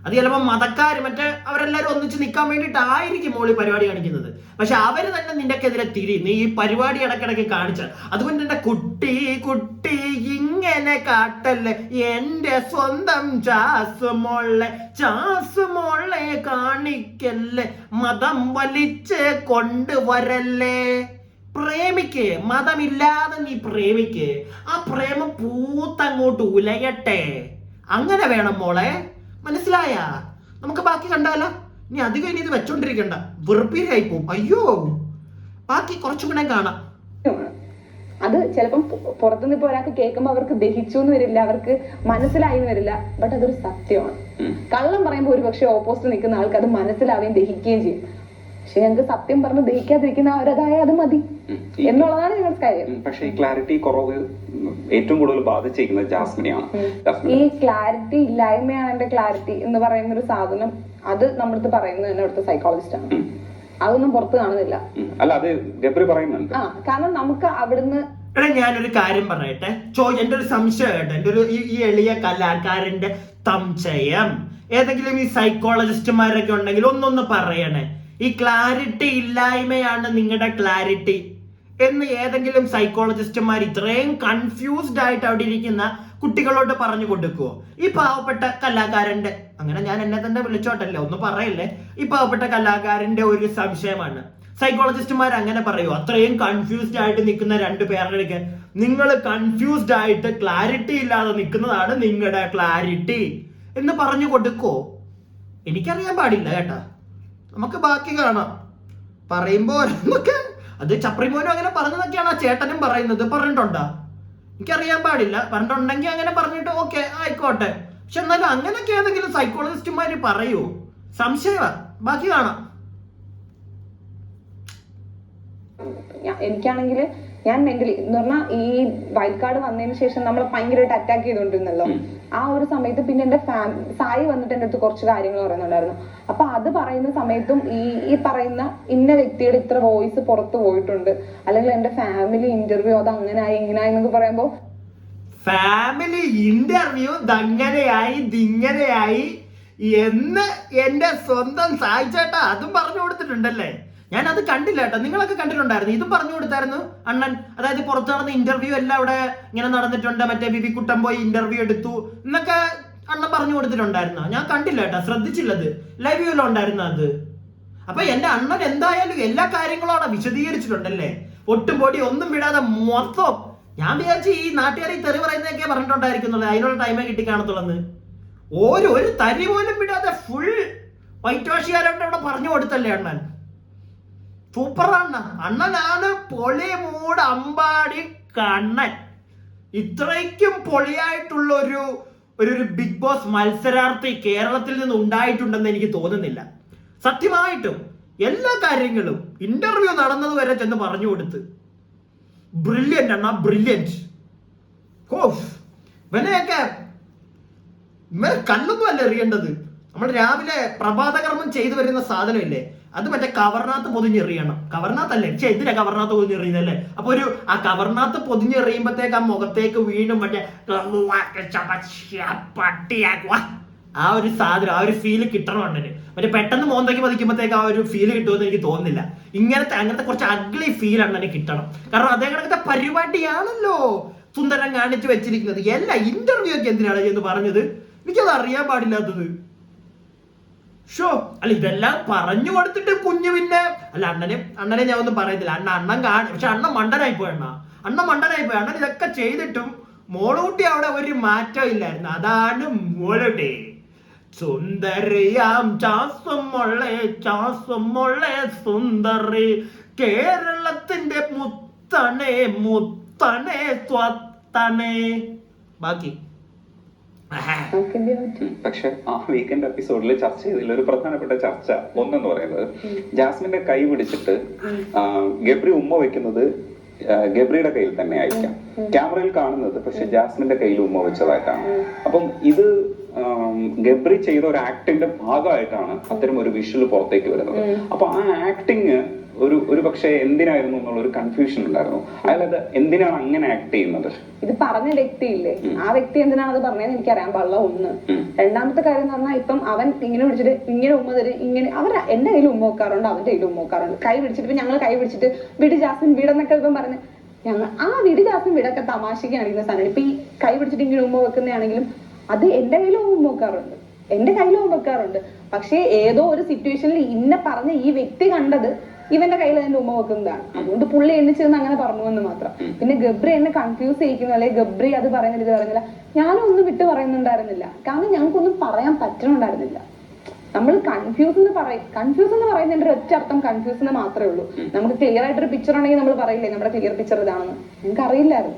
Speaker 1: അത് ചിലപ്പോ മതക്കാര് മറ്റേ അവരെല്ലാരും ഒന്നിച്ച് നിൽക്കാൻ വേണ്ടിയിട്ടായിരിക്കും മോളി പരിപാടി കാണിക്കുന്നത്. പക്ഷെ അവര് തന്നെ നിന്റെക്കെതിരെ നീ ഈ പരിപാടി ഇടക്കിടക്ക് കാണിച്ച. അതുകൊണ്ട് എന്റെ കുട്ടി ഇങ്ങനെ കാട്ടല്ലേ, എന്റെ സ്വന്തം ചാസുമോളെ കാണിക്കല്ലേ, മതം വലിച്ച് കൊണ്ടുവരല്ലേ. പ്രേമിക്ക്, മതമില്ലാതെ നീ പ്രേമിക്ക്. ആ പ്രേമം പൂത്തങ്ങോട്ട് ഉലയട്ടെ. അങ്ങനെ വേണം മോളെ, മനസ്സിലായ? നമുക്ക് ബാക്കി കണ്ടാലോ? നീ അധികം ഇനി ഇത് വെച്ചോണ്ടിരിക്കണ്ട, വെറുപ്പീരായി പോവും. അയ്യോ, ബാക്കി കുറച്ചും കൂടെ കാണാം.
Speaker 4: അത് ചിലപ്പം പുറത്തുനിന്ന് ഇപ്പൊ ഒരാൾക്ക് കേൾക്കുമ്പോൾ അവർക്ക് ദഹിച്ചു എന്ന് വരില്ല, അവർക്ക് മനസ്സിലായി എന്ന് വരില്ല. ബട്ട് അതൊരു സത്യമാണ്. കള്ളം പറയുമ്പോൾ ഒരു പക്ഷെ ഓപ്പോസിറ്റ് നിൽക്കുന്ന ആൾക്ക് അത് മനസ്സിലാവുകയും ദഹിക്കുകയും ചെയ്യും. പക്ഷെ ഞങ്ങൾക്ക് സത്യം പറഞ്ഞ് ദഹിക്കാതിരിക്കുന്ന അവരതായ അത് മതി എന്നുള്ളതാണ് ഞങ്ങളുടെ കാര്യം.
Speaker 3: പക്ഷേ ഈ ക്ലാരിറ്റി കുറവ് ഏറ്റവും കൂടുതൽ ബാധിച്ചിരിക്കുന്നത് ജാസ്മിനെയാണ്.
Speaker 4: ഈ ക്ലാരിറ്റി ഇല്ലായ്മയാണ് എന്റെ ക്ലാരിറ്റി എന്ന് പറയുന്ന ഒരു സാധനം. അത് നമ്മളടുത്ത് പറയുന്നത് തന്നെ അവിടുത്തെ സൈക്കോളജിസ്റ്റ് ആണ്. അതൊന്നും പുറത്ത് കാണുന്നില്ല.
Speaker 3: അല്ല, അത് ഗബ്രി പറയുന്നുണ്ട്.
Speaker 4: കാരണം നമുക്ക് അവിടുന്ന്
Speaker 1: ഞാനൊരു കാര്യം പറയട്ടെ. എന്റെ ഒരു സംശയം കേട്ടോ, എന്റെ ഒരു ഈ എളിയ കലാകാരന്റെ സംശയം. ഏതെങ്കിലും ഈ സൈക്കോളജിസ്റ്റുമാരൊക്കെ ഉണ്ടെങ്കിൽ ഒന്നൊന്ന് പറയണേ. ഈ ക്ലാരിറ്റി ഇല്ലായ്മയാണ് നിങ്ങളുടെ ക്ലാരിറ്റി എന്ന് ഏതെങ്കിലും സൈക്കോളജിസ്റ്റുമാർ ഇത്രയും കൺഫ്യൂസ്ഡ് ആയിട്ട് അവിടെ ഇരിക്കുന്ന കുട്ടികളോട് പറഞ്ഞു കൊടുക്കുവോ? ഈ പാവപ്പെട്ട കലാകാരന്റെ, അങ്ങനെ ഞാൻ എന്നെ തന്നെ വിളിച്ചോട്ടല്ലേ, ഒന്നും പറയല്ലേ, ഈ പാവപ്പെട്ട കലാകാരന്റെ ഒരു സംശയമാണ്. സൈക്കോളജിസ്റ്റുമാർ അങ്ങനെ പറയുമോ? അത്രയും കൺഫ്യൂസ്ഡ് ആയിട്ട് നിൽക്കുന്ന രണ്ടു പേരുടെ, നിങ്ങൾ കൺഫ്യൂസ്ഡ് ആയിട്ട് ക്ലാരിറ്റി ഇല്ലാതെ നിൽക്കുന്നതാണ് നിങ്ങളുടെ ക്ലാരിറ്റി എന്ന് പറഞ്ഞു കൊടുക്കോ? എനിക്കറിയാൻ പാടില്ല കേട്ടാ. നമുക്ക് ബാക്കി കാണാം. പറയുമ്പോ എന്നൊക്കെ അത് ചപ്രിമോനും അങ്ങനെ പറഞ്ഞതൊക്കെയാണ് ആ ചേട്ടനും പറയുന്നത്. പറഞ്ഞിട്ടുണ്ടോ? എനിക്കറിയാൻ പാടില്ല. പറഞ്ഞിട്ടുണ്ടെങ്കിൽ അങ്ങനെ പറഞ്ഞിട്ട് ഓക്കെ ആയിക്കോട്ടെ. പക്ഷെ എന്നാലും അങ്ങനെയൊക്കെ ഏതെങ്കിലും സൈക്കോളജിസ്റ്റുമാര് പറയൂ? സംശയമാ. ബാക്കി കാണാം.
Speaker 4: എനിക്കാണെങ്കിൽ ഞാൻ മെന്റലി എന്ന് പറഞ്ഞാൽ ഈ വൈൽഡ് കാർഡ് വന്നതിന് ശേഷം നമ്മളെ ഭയങ്കരമായിട്ട് അറ്റാക്ക് ചെയ്തോണ്ടിരുന്നല്ലോ. ആ ഒരു സമയത്ത് പിന്നെ എന്റെ സായി വന്നിട്ട് എന്റെ അടുത്ത് കുറച്ച് കാര്യങ്ങൾ പറയുന്നുണ്ടായിരുന്നു. അപ്പൊ അത് പറയുന്ന സമയത്തും ഈ പറയുന്ന ഇന്ന വ്യക്തിയുടെ ഇത്ര വോയിസ് പുറത്തു പോയിട്ടുണ്ട്, അല്ലെങ്കിൽ എന്റെ ഫാമിലി ഇന്റർവ്യൂ അത് അങ്ങനെയായി ഇങ്ങനെയായി എന്നൊക്കെ പറയുമ്പോ,
Speaker 1: ഫാമിലി ഇന്റർവ്യൂ ദങ്ങനെയായി ദിങ്ങനെയായി എന്ന് എന്റെ സ്വന്തം സായിച്ചേട്ടാ അതും പറഞ്ഞു കൊടുത്തിട്ടുണ്ടല്ലേ. ഞാൻ അത് കണ്ടില്ല കേട്ടോ. നിങ്ങളൊക്കെ കണ്ടിട്ടുണ്ടായിരുന്നു. ഇതും പറഞ്ഞു കൊടുത്തായിരുന്നു അണ്ണൻ. അതായത് പുറത്ത് നടന്ന ഇന്റർവ്യൂ എല്ലാം അവിടെ ഇങ്ങനെ നടന്നിട്ടുണ്ട്, മറ്റേ ബിബിക്കുട്ടൻ പോയി ഇന്റർവ്യൂ എടുത്തു എന്നൊക്കെ അണ്ണൻ പറഞ്ഞു കൊടുത്തിട്ടുണ്ടായിരുന്നു. ഞാൻ കണ്ടില്ല കേട്ടോ, ശ്രദ്ധിച്ചില്ലത്. ലൈവ് വ്യൂല്ലോ ഉണ്ടായിരുന്നു അത്. അപ്പൊ എന്റെ അണ്ണൻ എന്തായാലും എല്ലാ കാര്യങ്ങളും അവിടെ വിശദീകരിച്ചിട്ടുണ്ടല്ലേ, ഒട്ടും പൊടി ഒന്നും വിടാതെ മൊത്തം. ഞാൻ വിചാരിച്ചു ഈ നാട്ടുകാരെ തെറി പറയുന്നതൊക്കെ പറഞ്ഞിട്ടുണ്ടായിരിക്കുന്നുള്ളൂ, അതിനുള്ള ടൈമേ കിട്ടി കാണത്തുള്ളന്ന്. ഒരു തരി പോലും വിടാതെ ഫുൾ വൈറ്റ് വാഷുകാരോട് അവിടെ പറഞ്ഞു കൊടുത്തല്ലേ അണ്ണൻ. സൂപ്പറാണ് അണ്ണനാണ്. പൊളി മൂട് അമ്പാടി കണ്ണൻ. ഇത്രയ്ക്കും പൊളിയായിട്ടുള്ള ഒരു ബിഗ് ബോസ് മത്സരാർത്ഥി കേരളത്തിൽ നിന്ന് ഉണ്ടായിട്ടുണ്ടെന്ന് എനിക്ക് തോന്നുന്നില്ല. സത്യമായിട്ടും എല്ലാ കാര്യങ്ങളും ഇന്റർവ്യൂ നടന്നത് വരെ ചെന്ന് പറഞ്ഞു കൊടുത്ത് ബ്രില്യന്റ് അണ്ണ, ബ്രില്യന്റ്. ഇവനെയൊക്കെ കല്ലൊന്നും അല്ല എറിയേണ്ടത്. നമ്മൾ രാവിലെ പ്രഭാതകർമ്മം ചെയ്തു വരുന്ന സാധനമില്ലേ, അത് മറ്റേ കവർനാത്ത് പൊതിഞ്ഞെറിയണം. കവർനാത്തല്ലേ, എന്തിനാ കവർനാത്ത് പൊതിഞ്ഞെറിയുന്നല്ലേ? അപ്പൊ ആ കവർനാത്ത് പൊതിഞ്ഞെറിയുമ്പോഴത്തേക്ക് ആ മുഖത്തേക്ക് വീണ്ടും മറ്റേ ആ ഒരു സാധനം, ആ ഒരു ഫീല് കിട്ടണം അണ്ണന്. മറ്റേ പെട്ടെന്ന് മോന്തയ്ക്ക് പതിക്കുമ്പോഴത്തേക്ക് ആ ഒരു ഫീല് കിട്ടുമെന്ന് എനിക്ക് തോന്നുന്നില്ല. അങ്ങനത്തെ കുറച്ച് അഗ്ലി ഫീൽ അണ്ണന് കിട്ടണം. കാരണം അതേ കണക്കത്തെ പരിപാടിയാണല്ലോ സുന്ദരം കാണിച്ചു വെച്ചിരിക്കുന്നത്. എല്ലാ ഇന്റർവ്യൂ ഒക്കെ എന്തിനാണ് എന്ന് പറഞ്ഞത് എനിക്കത് അറിയാൻ പാടില്ലാത്തത്. ഷോ അല്ല, ഇതെല്ലാം പറഞ്ഞു കൊടുത്തിട്ട് കുഞ്ഞു പിന്നെ അല്ല അണ്ണനെ ഞാൻ ഒന്നും പറയുന്നില്ല. അണ്ണൻ പക്ഷെ അണ്ണൻ മണ്ടനായി പോയി. അണ്ണൻ മണ്ടനായി പോയി. അണ്ണൻ ഇതൊക്കെ ചെയ്തിട്ടും മോളൂട്ടി അവിടെ ഒരു മാറ്റം ഇല്ലായിരുന്നു. അതാണ് മോളുടെ സുന്ദരിയാം ചാസുമൊള്ളെ സുന്ദരി, കേരളത്തിന്റെ മുത്തണേ സ്വത്തണേ. ബാക്കി
Speaker 3: പക്ഷെ ആ വീക്കെൻഡ് എപ്പിസോഡിൽ ചർച്ച ചെയ്തതിൽ ഒരു പ്രധാനപ്പെട്ട ചർച്ച ഒന്നെന്ന് പറയുന്നത്, ജാസ്മിന്റെ കൈ പിടിച്ചിട്ട് ഗബ്രി ഉമ്മ വെക്കുന്നത് ഗബ്രിയുടെ കയ്യിൽ തന്നെ ആയിരിക്കാം ക്യാമറയിൽ കാണുന്നത്, പക്ഷെ ജാസ്മിന്റെ കയ്യിൽ ഉമ്മ വെച്ചതായിട്ടാണ്. അപ്പം ഇത് ഗബ്രി ചെയ്ത ഒരു ആക്ടിന്റെ ഭാഗമായിട്ടാണ് അത്തരം ഒരു വിഷ്വൽ പുറത്തേക്ക് വരുന്നത്. അപ്പൊ ആ ആക്ടിങ് ഒരു പക്ഷേ എന്തിനായിരുന്നു എന്നുള്ള ഒരു കൺഫ്യൂഷൻ ഉണ്ടായിരുന്നു. അയാളത് എന്തിനാണ് അങ്ങനെ ആക്ട് ചെയ്യുന്നത്?
Speaker 4: ഇത് പറഞ്ഞ വ്യക്തിയില്ലേ, ആ വ്യക്തി എന്തിനാണ് അത് പറഞ്ഞതെന്ന് എനിക്കറിയാൻ പാടില്ല. ഒന്ന്. രണ്ടാമത്തെ കാര്യം എന്ന് പറഞ്ഞാൽ, ഇപ്പം അവൻ ഇങ്ങനെ പിടിച്ചിട്ട് ഇങ്ങനെ ഉമ്മ തരും, ഇങ്ങനെ അവർ എന്റെ കയ്യിൽ ഉമ്മ വെക്കാറുണ്ട്, അവന്റെ കയ്യിൽ ഉമ്മ വെക്കാറുണ്ട്. കൈ പിടിച്ചിട്ട് ഇപ്പൊ ഞങ്ങൾ കൈ പിടിച്ചിട്ട് വിടി ജാസ്മിൻ വീടെന്നൊക്കെ ഇപ്പം പറഞ്ഞ് ആ വിടി ജാസ്മിൻ വീടൊക്കെ തമാശക്ക് കാണിക്കുന്ന സാധനം. ഇപ്പൊ ഈ കൈ പിടിച്ചിട്ട് ഇങ്ങനെ ഉമ്മ വെക്കുന്നതാണെങ്കിലും അത് എന്റെ കയ്യിലും ഉമ്മ വെക്കാറുണ്ട്, എന്റെ കയ്യിലും വെക്കാറുണ്ട്. പക്ഷേ ഏതോ ഒരു സിറ്റുവേഷനിൽ ഇന്നെ പറഞ്ഞ ഈ വ്യക്തി കണ്ടത് ഇവന്റെ കയ്യിൽ അതിന്റെ ഉമ്മ വെക്കുന്നതാണ്. അതുകൊണ്ട് പുള്ളി എണ്ണിച്ചെന്ന് അങ്ങനെ പറഞ്ഞു എന്ന് മാത്രം. പിന്നെ ഗബ്രി എന്നെ കൺഫ്യൂസ് ചെയ്യിക്കുന്നു, അല്ലെങ്കിൽ ഗബ്രി അത് പറയുന്നില്ല ഇത് പറയുന്നില്ല. ഞാനും ഒന്നും വിട്ട് പറയുന്നുണ്ടായിരുന്നില്ല. കാരണം ഞങ്ങൾക്കൊന്നും പറയാൻ പറ്റണുണ്ടായിരുന്നില്ല. നമ്മൾ കൺഫ്യൂസ് എന്ന് പറയുന്നതിന്റെ ഒരു ഒറ്റ അർത്ഥം കൺഫ്യൂസ് എന്ന് മാത്രമേ ഉള്ളൂ. നമുക്ക് ക്ലിയർ ആയിട്ടൊരു പിക്ചർ ഉണ്ടെങ്കിൽ നമ്മൾ പറയില്ലേ നമ്മുടെ ക്ലിയർ പിക്ചർ ഇതാണെന്ന്. ഞങ്ങൾക്ക് അറിയില്ലായിരുന്നു.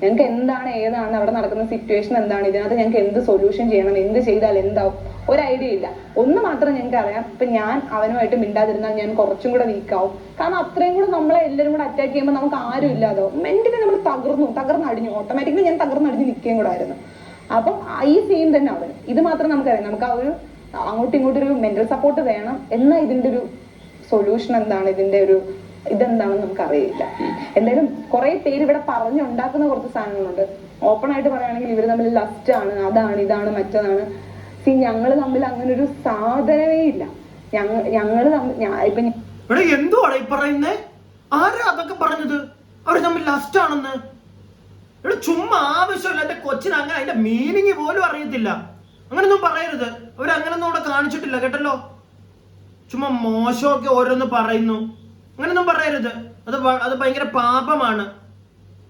Speaker 4: ഞങ്ങൾക്ക് എന്താണ് ഏതാണ് അവിടെ നടക്കുന്ന സിറ്റുവേഷൻ എന്താണ്, ഇതിനകത്ത് ഞങ്ങൾക്ക് എന്ത് സൊല്യൂഷൻ ചെയ്യണം, എന്ത് ചെയ്താൽ എന്താവും ഒരു ഐഡിയ ഇല്ല. ഒന്ന് മാത്രം ഞങ്ങൾക്ക് അറിയാം, ഇപ്പൊ ഞാൻ അവനുമായിട്ട് മിണ്ടാതിരുന്നാൽ ഞാൻ കുറച്ചും കൂടെ വീക്കാവും. കാരണം അത്രയും കൂടെ നമ്മളെ എല്ലാവരും കൂടെ അറ്റാക്ക് ചെയ്യുമ്പോൾ നമുക്ക് ആരും ഇല്ലാതാവും. മെന്റലി നമ്മൾ തകർന്നടിഞ്ഞു, ഓട്ടോമാറ്റിക്കലി ഞാൻ തകർന്നടിഞ്ഞ് നിൽക്കുകയും കൂടെ ആയിരുന്നു. അപ്പം ഈ സെയിം തന്നെ അവന്. ഇത് മാത്രം നമുക്കറിയാം. നമുക്ക് ആ ഒരു അങ്ങോട്ടും ഇങ്ങോട്ടും ഒരു മെന്റൽ സപ്പോർട്ട് വേണം. എന്നാൽ ഇതിന്റെ ഒരു സൊല്യൂഷൻ എന്താണ്, ഇതിന്റെ ഒരു ഇതെന്താണെന്ന് നമുക്ക് അറിയില്ല. എന്തായാലും കുറെ പേര് ഇവിടെ പറഞ്ഞുണ്ടാക്കുന്ന കുറച്ച് സാധനങ്ങളുണ്ട്. ഓപ്പൺ ആയിട്ട് പറയുകയാണെങ്കിൽ ഇവർ തമ്മിൽ ലസ്റ്റ് ആണ്, അതാണ് ഇതാണ് മറ്റതാണ്. ഞങ്ങള് തമ്മിൽ അങ്ങനെ ഒരു സാധനമേ ഇല്ല. ഞങ്ങള് തമ്മിൽ ഇപ്പൊ
Speaker 1: എന്തുവാണ് ഈ പറയുന്നേ? ആരാ അതൊക്കെ പറഞ്ഞത്? അവർ തമ്മിൽ ലസ്റ്റ് ആണെന്ന്. ഇവിടെ ചുമ്മാ ആവശ്യമില്ല. എന്റെ കൊച്ചിന് അങ്ങനെ അതിന്റെ മീനിങ് പോലും അറിയത്തില്ല. അങ്ങനൊന്നും പറയരുത്. അവരങ്ങനൊന്നും അവിടെ കാണിച്ചിട്ടില്ല കേട്ടല്ലോ. ചുമ്മാ മോശമൊക്കെ ഓരോന്ന് പറയുന്നു. അങ്ങനൊന്നും പറയരുത്. അത് ഭയങ്കര പാപമാണ്.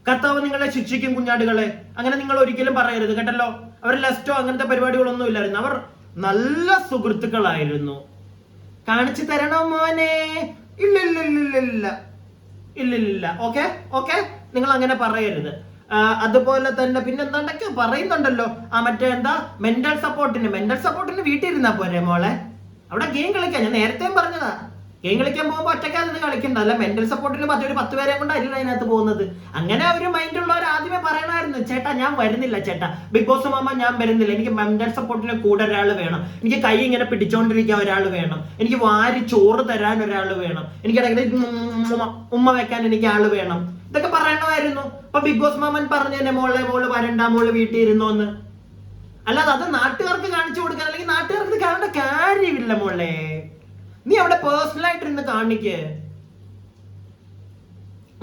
Speaker 1: കർത്താവ് നിങ്ങളെ ശിക്ഷിക്കും കുഞ്ഞാടുകളെ. അങ്ങനെ നിങ്ങൾ ഒരിക്കലും പറയരുത് കേട്ടല്ലോ. അവർ ലസ്റ്റോ അങ്ങനത്തെ പരിപാടികളൊന്നും ഇല്ലായിരുന്നു. അവർ നല്ല സുഹൃത്തുക്കളായിരുന്നു. കാണിച്ചു തരണോ മോനെ? ഇല്ലില്ല. ഓക്കെ ഓക്കെ, നിങ്ങൾ അങ്ങനെ പറയരുത്. അതുപോലെ തന്നെ പിന്നെ എന്താണ്ടൊക്കെ പറയുന്നുണ്ടല്ലോ. മറ്റേ എന്താ മെന്റൽ സപ്പോർട്ടിന് വീട്ടിൽ ഇരുന്നാ പോരെ മോളെ? അവിടെ ഗെയിം കളിക്കാൻ ഞാൻ നേരത്തെയും പറഞ്ഞതാ. ഗെയിം കളിക്കാൻ പോകുമ്പോൾ ഒറ്റയ്ക്കാ നിന്ന് കളിക്കണ്ട. അല്ല മെന്റൽ സപ്പോർട്ടിന് ഒരു 10 പേരെ കൊണ്ടല്ല അതിനകത്ത് പോകുന്നത്. അങ്ങനെ ഒരു മൈൻഡുള്ളവർ ആദ്യമേ പറയണമായിരുന്നു, ചേട്ടാ ഞാൻ വരുന്നില്ല, ചേട്ടാ ബിഗ് ബോസ് മാമ ഞാൻ വരുന്നില്ല, എനിക്ക് മെന്റൽ സപ്പോർട്ടിന് കൂടെ ഒരാൾ വേണം, എനിക്ക് കൈ ഇങ്ങനെ പിടിച്ചോണ്ടിരിക്കാൻ ഒരാൾ വേണം, എനിക്ക് വാരി ചോറ് തരാൻ ഒരാൾ വേണം, എനിക്ക് ഇടയ്ക്ക് ഉമ്മ വെക്കാൻ എനിക്ക് ആള് വേണം. ഇതൊക്കെ പറയണമായിരുന്നു. അപ്പൊ ബിഗ് ബോസ് മാമൻ പറഞ്ഞേനെ മോള് വരണ്ട, മോള് വീട്ടിൽ ഇരുന്നോന്ന്. അല്ലാതെ അത് നാട്ടുകാർക്ക് കാണിച്ചു കൊടുക്കാൻ, അല്ലെങ്കിൽ നാട്ടുകാർക്ക് കാണേണ്ട കാര്യമില്ല മോളെ. നീ അവിടെ പേഴ്സണൽ ആയിട്ടിരുന്ന് കാണിക്ക്.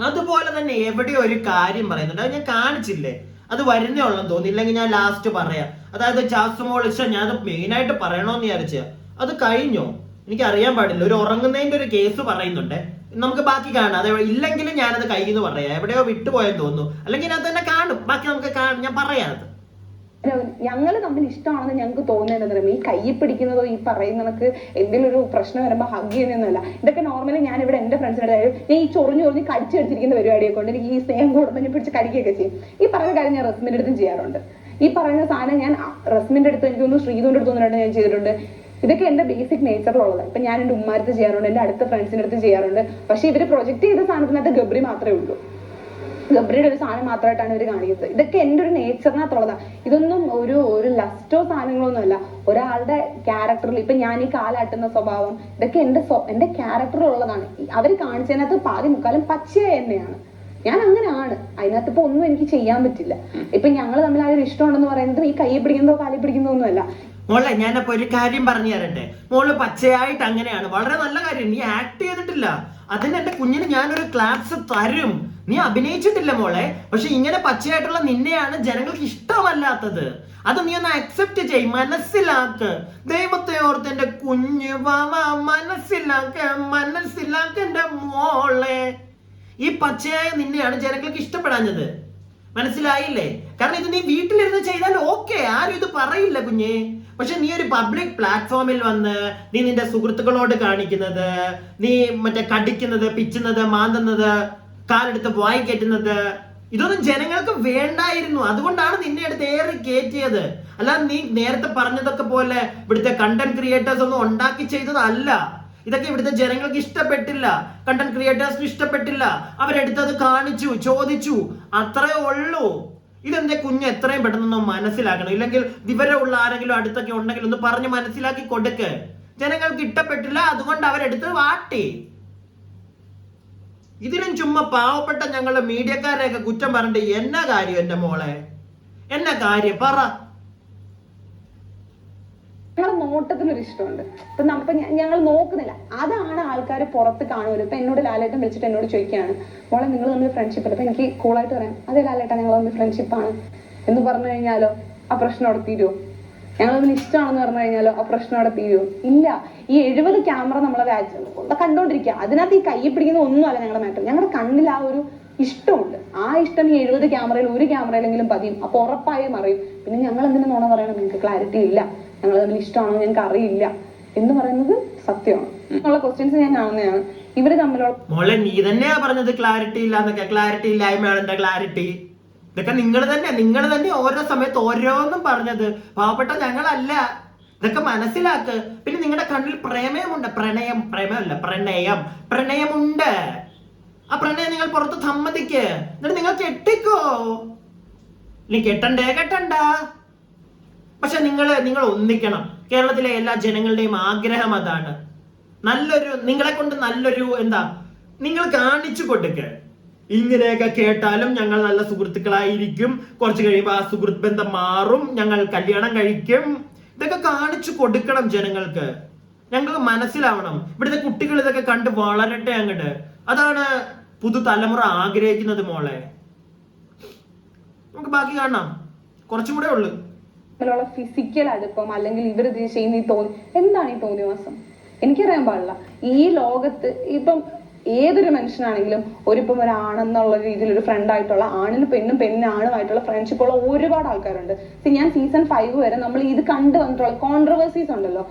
Speaker 1: അതുപോലെ തന്നെ എവിടെയോ ഒരു കാര്യം പറയുന്നുണ്ട്, അത് ഞാൻ കാണിച്ചില്ലേ, അത് വരുന്നേ ഉള്ളെന്ന് തോന്നി. ഇല്ലെങ്കിൽ ഞാൻ ലാസ്റ്റ് പറയാം. അതായത് ജാസ്മോളിച്ച ഞാൻ അത് മെയിൻ ആയിട്ട് പറയണോന്ന് വിചാരിച്ച അത് കഴിഞ്ഞോ എനിക്ക് അറിയാൻ പാടില്ല. ഒരു ഉറങ്ങുന്നതിന്റെ ഒരു കേസ് പറയുന്നുണ്ട്. നമുക്ക് ബാക്കി കാണാം. അത് ഇല്ലെങ്കിലും ഞാനത് കയ്യിൽ പറയാം. എവിടെയോ വിട്ടുപോയെന്ന് തോന്നുന്നു. അല്ലെങ്കിൽ ഞാൻ തന്നെ കാണും. ബാക്കി നമുക്ക് ഞാൻ പറയാം. അത്
Speaker 4: ഞങ്ങൾ തമ്മിൽ ഇഷ്ടമാണെന്ന് ഞങ്ങൾക്ക് തോന്നുന്നത് ഈ കൈ പിടിക്കുന്നതോ ഈ പറയുന്നവർക്ക് എന്തെങ്കിലും ഒരു പ്രശ്നം വരുമ്പോൾ ഹഗ് ചെയ്യുന്നൊന്നുമല്ല. ഇതൊക്കെ നോർമലി ഞാൻ ഇവിടെ എന്റെ ഫ്രണ്ട്സിന്റെ ഞാൻ ഈ ചൊറിഞ്ഞു കടിച്ചു കടിച്ചിരിക്കുന്ന പരിപാടിയൊക്കെ ഉണ്ട്. എനിക്ക് ഈ സ്നേഹം കൂടുമ്പോൾ പിടിച്ച് കടിക്കുകയൊക്കെ ചെയ്യും. ഈ പറയുന്ന കാര്യം ഞാൻ റസ്മിന്റെ അടുത്തും ചെയ്യാറുണ്ട്. ഈ പറയുന്ന സാധനം ഞാൻ റസ്മിന്റെ അടുത്ത് എനിക്ക് തോന്നുന്നു ശ്രീധുവിന്റെ അടുത്ത് തോന്നുന്നുണ്ട് ഞാൻ ചെയ്തിട്ടുണ്ട്. ഇതൊക്കെ എന്റെ ബേസിക് നേച്ചറിലുള്ളത്. ഇപ്പൊ ഞാൻ എന്റെ ഉമ്മാരത്ത് ചെയ്യാറുണ്ട്, എന്റെ അടുത്ത ഫ്രണ്ട്സിന്റെ അടുത്ത് ചെയ്യാറുണ്ട്. പക്ഷെ ഇവര് പ്രൊജക്ട് ചെയ്ത സാധനത്തിനകത്ത് ഗബ്രി മാത്രമേ ഉള്ളൂ. ഗബ്രിയുടെ ഒരു സാധനം മാത്രമായിട്ടാണ് ഇവർ കാണിക്കുന്നത്. ഇതൊക്കെ എൻ്റെ ഒരു നേച്ചറിനകത്തുള്ളതാണ്. ഇതൊന്നും ഒരു ലസ്റ്റോ സാധനങ്ങളൊന്നും അല്ല. ഒരാളുടെ ക്യാരക്ടറിൽ ഇപ്പൊ ഞാൻ ഈ കാലാട്ടുന്ന സ്വഭാവം ഇതൊക്കെ എന്റെ ക്യാരക്ടറിലുള്ളതാണ്. അവർ കാണിച്ചതിനകത്ത് പാതി മുക്കാലും പച്ചയായി തന്നെയാണ്. ഞാൻ അങ്ങനെയാണ്. അതിനകത്ത് ഇപ്പൊ ഒന്നും എനിക്ക് ചെയ്യാൻ പറ്റില്ല. ഇപ്പൊ ഞങ്ങൾ തമ്മിൽ ആ ഒരു ഇഷ്ടമുണ്ടെന്ന് പറയുന്നത് ഈ കൈ പിടിക്കുന്നതോ കാലി പിടിക്കുന്നതോ ഒന്നുമല്ല.
Speaker 1: മോളെ ഞാനപ്പോ ഒരു കാര്യം പറഞ്ഞു തരട്ടെ. മോള് പച്ചയായിട്ട് അങ്ങനെയാണ്, വളരെ നല്ല കാര്യം. നീ ആക്ട് ചെയ്തിട്ടില്ല, അതിന് എന്റെ കുഞ്ഞിന് ഞാനൊരു ക്ലാപ്സ് തരും. നീ അഭിനയിച്ചിട്ടില്ല മോളെ. പക്ഷെ ഇങ്ങനെ പച്ചയായിട്ടുള്ള നിന്നെയാണ് ജനങ്ങൾക്ക് ഇഷ്ടമല്ലാത്തത്. അത് നീ ഒന്ന് അക്സെപ്റ്റ് ചെയ്, മനസ്സിലാക്ക്. ദൈവത്തെ ഓർത്ത് എന്റെ കുഞ്ഞ് മനസ്സിലാക്ക് എന്റെ മോളെ. ഈ പച്ചയായ നിന്നെയാണ് ജനങ്ങൾക്ക് ഇഷ്ടപ്പെടാഞ്ഞത്. മനസ്സിലായില്ലേ? കാരണം ഇത് നീ വീട്ടിലിരുന്ന് ചെയ്താൽ ഓക്കെ, ആരും ഇത് പറയില്ല കുഞ്ഞെ. പക്ഷെ നീ ഒരു പബ്ലിക് പ്ലാറ്റ്ഫോമിൽ വന്ന് നീ നിന്റെ സുഹൃത്തുക്കളോട് കാണിക്കുന്നത്, നീ മറ്റേ കടിക്കുന്നത്, പിച്ചുന്നത്, മാന്തുന്നത്, കാലെടുത്ത് വായി കയറ്റുന്നത്, ഇതൊന്നും ജനങ്ങൾക്ക് വേണ്ടായിരുന്നു. അതുകൊണ്ടാണ് നിന്നെ അടുത്ത് ഏറി കയറ്റിയത്. അല്ലാതെ നീ നേരത്തെ പറഞ്ഞതൊക്കെ പോലെ ഇവിടുത്തെ കണ്ടന്റ് ക്രിയേറ്റേഴ്സ് ഒന്നും ഉണ്ടാക്കി ചെയ്തതല്ല. ഇതൊക്കെ ഇവിടുത്തെ ജനങ്ങൾക്ക് ഇഷ്ടപ്പെട്ടില്ല, കണ്ടന്റ് ക്രിയേറ്റേഴ്സിന് ഇഷ്ടപ്പെട്ടില്ല. അവരെടുത്തത് കാണിച്ചു, ചോദിച്ചു, അത്രേ ഉള്ളൂ. ഇതെന്റെ കുഞ്ഞ് എത്രയും പെട്ടെന്ന് മനസ്സിലാക്കണം. ഇല്ലെങ്കിൽ വിവരമുള്ള ആരെങ്കിലും അടുത്തൊക്കെ ഉണ്ടെങ്കിൽ ഒന്ന് പറഞ്ഞ് മനസ്സിലാക്കി കൊടുക്ക്. ജനങ്ങൾക്ക് ഇഷ്ടപ്പെട്ടില്ല, അതുകൊണ്ട് അവരെടുത്ത് വാട്ടി. ഇതിനും ചുമ്മാ പാവപ്പെട്ട ഞങ്ങളുടെ മീഡിയക്കാരെയൊക്കെ കുറ്റം പറഞ്ഞിട്ട് എന്നാ കാര്യം? എന്റെ മോളെ എന്നാ കാര്യം പറ.
Speaker 4: ഞങ്ങൾ നോട്ടത്തിനൊരു ഇഷ്ടമുണ്ട്. ഇപ്പൊ നമുക്ക് ഞങ്ങൾ നോക്കുന്നില്ല, അതാണ് ആൾക്കാർ പുറത്ത് കാണുമല്ലോ. ഇപ്പൊ എന്നോട് ലാലേട്ടൻ വിളിച്ചിട്ട് എന്നോട് ചോദിക്കുകയാണ്, മോളെ നിങ്ങൾ തമ്മിൽ ഫ്രണ്ട്ഷിപ്പ് അല്ല. അപ്പൊ എനിക്ക് കൂളായിട്ട് പറയാം, അതെ ലാലേട്ടൻ ഞങ്ങൾ തമ്മിൽ ഫ്രണ്ട്ഷിപ്പാണ് എന്ന് പറഞ്ഞു കഴിഞ്ഞാലോ ആ പ്രശ്നം അവിടെ തീരുമോ? ഞങ്ങൾ തമ്മിൽ ഇഷ്ടമാണെന്ന് പറഞ്ഞു കഴിഞ്ഞാലോ ആ പ്രശ്നം അവിടെ തീരുമോ? ഇല്ല. ഈ 70 ക്യാമറ നമ്മളെ കണ്ടോണ്ടിരിക്കുക, അതിനകത്ത് ഈ കൈ പിടിക്കുന്ന ഒന്നുമല്ല ഞങ്ങളുടെ മാറ്റം. ഞങ്ങളുടെ കണ്ണിൽ ആ ഒരു ഇഷ്ടമുണ്ട്. ആ ഇഷ്ടം ഈ 70 ക്യാമറയിൽ ഒരു ക്യാമറയിലെങ്കിലും പതിയും. അപ്പൊ ഉറപ്പായും അറിയും. പിന്നെ ഞങ്ങൾ എന്തിനു നോണ പറയണം, നിങ്ങൾക്ക് ക്ലാരിറ്റി ഇല്ല, ഞങ്ങൾ തമ്മിൽ ഇഷ്ടമാണോ ഞങ്ങൾക്ക് അറിയില്ല എന്ന് പറയുന്നത് സത്യമാണ്. ഉള്ള ക്വസ്റ്റ്യൻസ് ഞാൻ കാണുന്നതാണ്. ഇവര് തമ്മിലുള്ള
Speaker 1: മോളെ നീ തന്നെയാ പറഞ്ഞത് ക്ലാരിറ്റി ഇല്ല എന്നൊക്കെ. ക്ലാരിറ്റി ഇല്ലായ്മയാണ് എന്റെ ക്ലാരിറ്റി. ഇതൊക്കെ നിങ്ങൾ തന്നെ ഓരോ സമയത്ത് ഓരോന്നും പറഞ്ഞത്. പാവപ്പെട്ട ഞങ്ങളല്ല. ഇതൊക്കെ മനസ്സിലാക്ക്. പിന്നെ നിങ്ങളുടെ കണ്ണിൽ പ്രേമമുണ്ട്. പ്രണയമുണ്ട്. ആ പ്രണയം നിങ്ങൾ പുറത്ത് സമ്മതിക്ക്. എന്നിട്ട് നിങ്ങൾ കെട്ടിക്കോ. നീ കെട്ടണ്ട. പക്ഷെ നിങ്ങൾ ഒന്നിക്കണം. കേരളത്തിലെ എല്ലാ ജനങ്ങളുടെയും ആഗ്രഹം അതാണ്. നിങ്ങളെ കൊണ്ട് നല്ലൊരു നിങ്ങൾ കാണിച്ചു കൊടുക്ക്. ഇങ്ങനെയൊക്കെ കേട്ടാലും ഞങ്ങൾ നല്ല സുഹൃത്തുക്കളായിരിക്കും, കുറച്ച് കഴിയുമ്പോൾ ആ സുഹൃത്ത് ബന്ധം മാറും, ഞങ്ങൾ കല്യാണം കഴിക്കും. ഇതൊക്കെ കാണിച്ചു കൊടുക്കണം ജനങ്ങൾക്ക്. ഞങ്ങൾക്ക് മനസ്സിലാവണം. ഇവിടുത്തെ കുട്ടികൾ ഇതൊക്കെ കണ്ട് വളരട്ടെ അങ്ങോട്ട്. അതാണ് പുതുതലമുറ ആഗ്രഹിക്കുന്നത് മോളെ? നമുക്ക് ബാക്കി കാണാം, കുറച്ചും കൂടെ ഉള്ളു.
Speaker 4: ഫിസിക്കൽ അടുപ്പം അല്ലെങ്കിൽ ഇവർ ചെയ്യുന്ന എന്താണ് ഈ തോന്നിവാസം? എനിക്കറിയാൻ പാടില്ല. ഈ ലോകത്ത് ഇപ്പം ഏതൊരു മനുഷ്യനാണെങ്കിലും ഒരിപ്പം ഒരാണെന്നുള്ള രീതിയിൽ ഒരു ഫ്രണ്ട് ആയിട്ടുള്ള ആണിന് പെണ്ണും പെണ്ണിന് ആണുമായിട്ടുള്ള ഫ്രണ്ട്ഷിപ്പ് ഉള്ള ഒരുപാട് ആൾക്കാരുണ്ട്. ഞാൻ സീസൺ 5 വരെ നമ്മൾ ഇത് കണ്ടു വന്നിട്ടുള്ള കോൺട്രവേഴ്സീസ് ഉണ്ടല്ലോ.